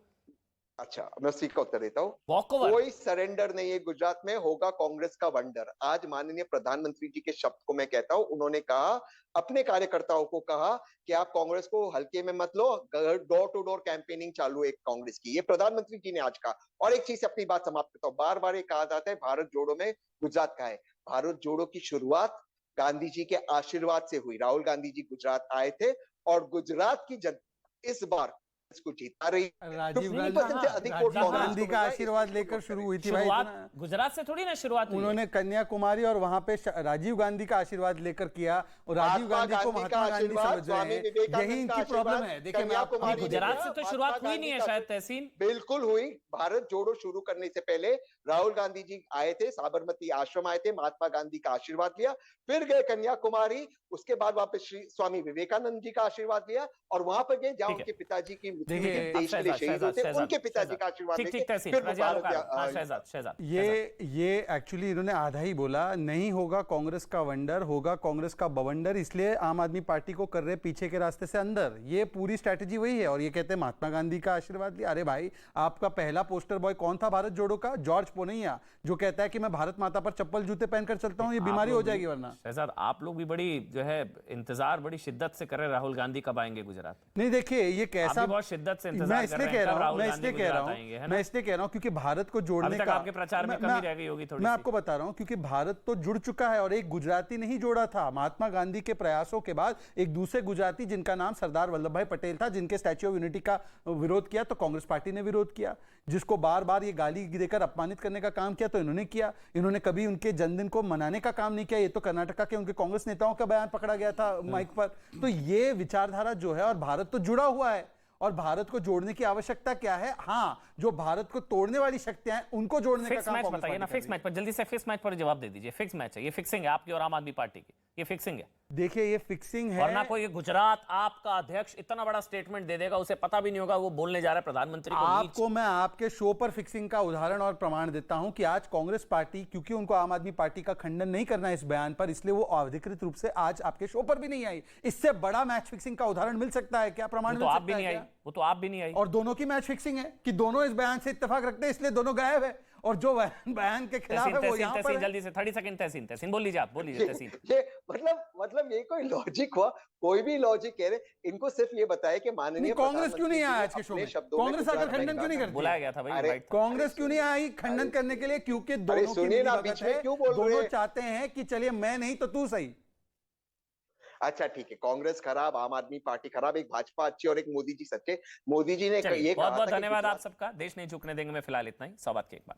अच्छा, मैं उसी का उत्तर देता हूँ। कोई सरेंडर नहीं है गुजरात में, होगा कांग्रेस का वंडर। आज माननीय प्रधानमंत्री जी के शब्द को मैं कहता हूँ, उन्होंने कहा, अपने कार्यकर्ताओं को कहा कि आप कांग्रेस को हल्के में मत लो, डोर टू डोर कैंपेनिंग चालू है कांग्रेस की। ये प्रधानमंत्री जी ने आज कहा। और एक चीज अपनी बात समाप्त करता हूँ, बार बार ये कहा जाता है भारत जोड़ो में गुजरात का है। भारत जोड़ो की शुरुआत गांधी जी के आशीर्वाद से हुई। राहुल गांधी जी गुजरात आए थे और गुजरात की जनता इस बार इसको जीता रही। राजीव गांधी का आशीर्वाद लेकर शुरू हुई थी भाई, गुजरात से थोड़ी ना शुरुआत हुई। उन्होंने कन्याकुमारी और वहां पे राजीव गांधी का आशीर्वाद लेकर किया, और राजीव गांधी को महात्मा गांधी समझ रहे हैं, यही इनकी प्रॉब्लम है। देखिए मैं आपको, गुजरात से तो शुरुआत हुई नहीं है शायद तहसीन। बिल्कुल हुई। भारत जोड़ो शुरू करने से पहले राहुल गांधी जी आए थे, साबरमती आश्रम आए थे, महात्मा गांधी का आशीर्वाद लिया, फिर गए कन्याकुमारी, उसके बाद वापस श्री स्वामी विवेकानंद जी का आशीर्वाद लिया, और वहां पर गए जहां उनके पिताजी की देश के लिए शहीद होते, उनके पिताजी का आशीर्वाद लेके ये एक्चुअली इन्होंने आधा ही बोला। नहीं होगा कांग्रेस का वंडर, होगा कांग्रेस का बवंडर, इसलिए आम आदमी पार्टी को कर रहे पीछे के रास्ते से अंदर। ये पूरी स्ट्रैटेजी वही है। और ये कहते हैं महात्मा गांधी का आशीर्वाद लिया। अरे भाई, आपका पहला पोस्टर बॉय कौन था भारत जोड़ो का? जॉर्ज पोनैया, जो कहता है कि मैं भारत माता पर चप्पल जूते पहनकर चलता हूं, ये बीमारी हो जाएगी वरना। शहजाद, आप लोग भी बड़ी जो है इंतजार बड़ी शिद्दत से कर रहे हैं राहुल गांधी कब आएंगे गुजरात। नहीं देखिए, ये कैसा, बहुत शिद्दत से मैं इसलिए कह रहा हूं क्योंकि भारत को जोड़ने का आपके प्रचार में कमी रह गई होगी थोड़ी। मैं आपको बता रहा हूं क्योंकि भारत तो जुड़ चुका है और एक गुजराती नहीं जोड़ा था। महात्मा गांधी के प्रयासों के बाद एक दूसरे गुजराती जिनका नाम सरदार वल्लभ भाई पटेल था, जिनके स्टैच्यू ऑफ यूनिटी का विरोध किया तो कांग्रेस पार्टी ने विरोध किया, जिसको बार बार ये गाली देकर अपमानित करने का काम किया तो इन्होंने किया। इन्होंने कभी उनके जन्मदिन को मनाने का काम नहीं किया। ये तो कर्नाटका के उनके कांग्रेस नेताओं का बयान पकड़ा गया था माइक पर। तो ये विचारधारा जो है, और भारत तो जुड़ा हुआ है, और भारत को जोड़ने की आवश्यकता क्या है? हाँ, जो भारत को तोड़ने वाली शक्तियां हैं उनको जोड़ने का काम बताइए ना। फिक्स मैच पर जल्दी से, फिक्स मैच पर जवाब दे दीजिए। फिक्स मैच है ये, फिक्सिंग है आपकी और आम आदमी पार्टी की, ये फिक्सिंग है। देखिए ये फिक्सिंग है, वरना कोई गुजरात आपका अध्यक्ष इतना बड़ा स्टेटमेंट दे देगा, उसे पता भी नहीं होगा वो बोलने जा रहा है प्रधानमंत्री को। आपको मैं आपके शो पर फिक्सिंग का उदाहरण और प्रमाण देता हूं कि आज कांग्रेस पार्टी, क्योंकि उनको आम आदमी पार्टी का खंडन नहीं करना है इस बयान पर, इसलिए वो अधिकृत रूप से आज आपके शो पर भी नहीं आई। इससे बड़ा मैच फिक्सिंग का उदाहरण मिल सकता है क्या? प्रमाण मिल सकता है क्या? वो तो आप भी नहीं आई। और दोनों की मैच फिक्सिंग है कि दोनों इस बयान से इत्तेफाक रखते हैं, इसलिए दोनों गायब है, और जो बयान के खिलाफ है वो यहाँ पर है। जल्दी से 30 सेकंड तहसीन बोल लीजिए, आप बोल लीजिए तहसीन। ये मतलब ये कोई लॉजिक हुआ? कोई भी लॉजिक कह रहे, इनको सिर्फ ये बताया कि माननीय कांग्रेस क्यों नहीं आया आज के शो में? कांग्रेस आकर खंडन क्यों नहीं करती? बुलाया गया था भाई, कांग्रेस क्यों नहीं आई खंडन करने के लिए? क्योंकि दोनों दोनों चाहते हैं कि चलिए मैं नहीं तो तू सही। अच्छा ठीक है, कांग्रेस खराब, आम आदमी पार्टी खराब, एक भाजपा अच्छी और एक मोदी जी सच्चे। मोदी जी ने ये कहा। बहुत बहुत धन्यवाद आप सबका। देश नहीं झुकने देंगे में फिलहाल इतना ही। सौ बात की एक बात।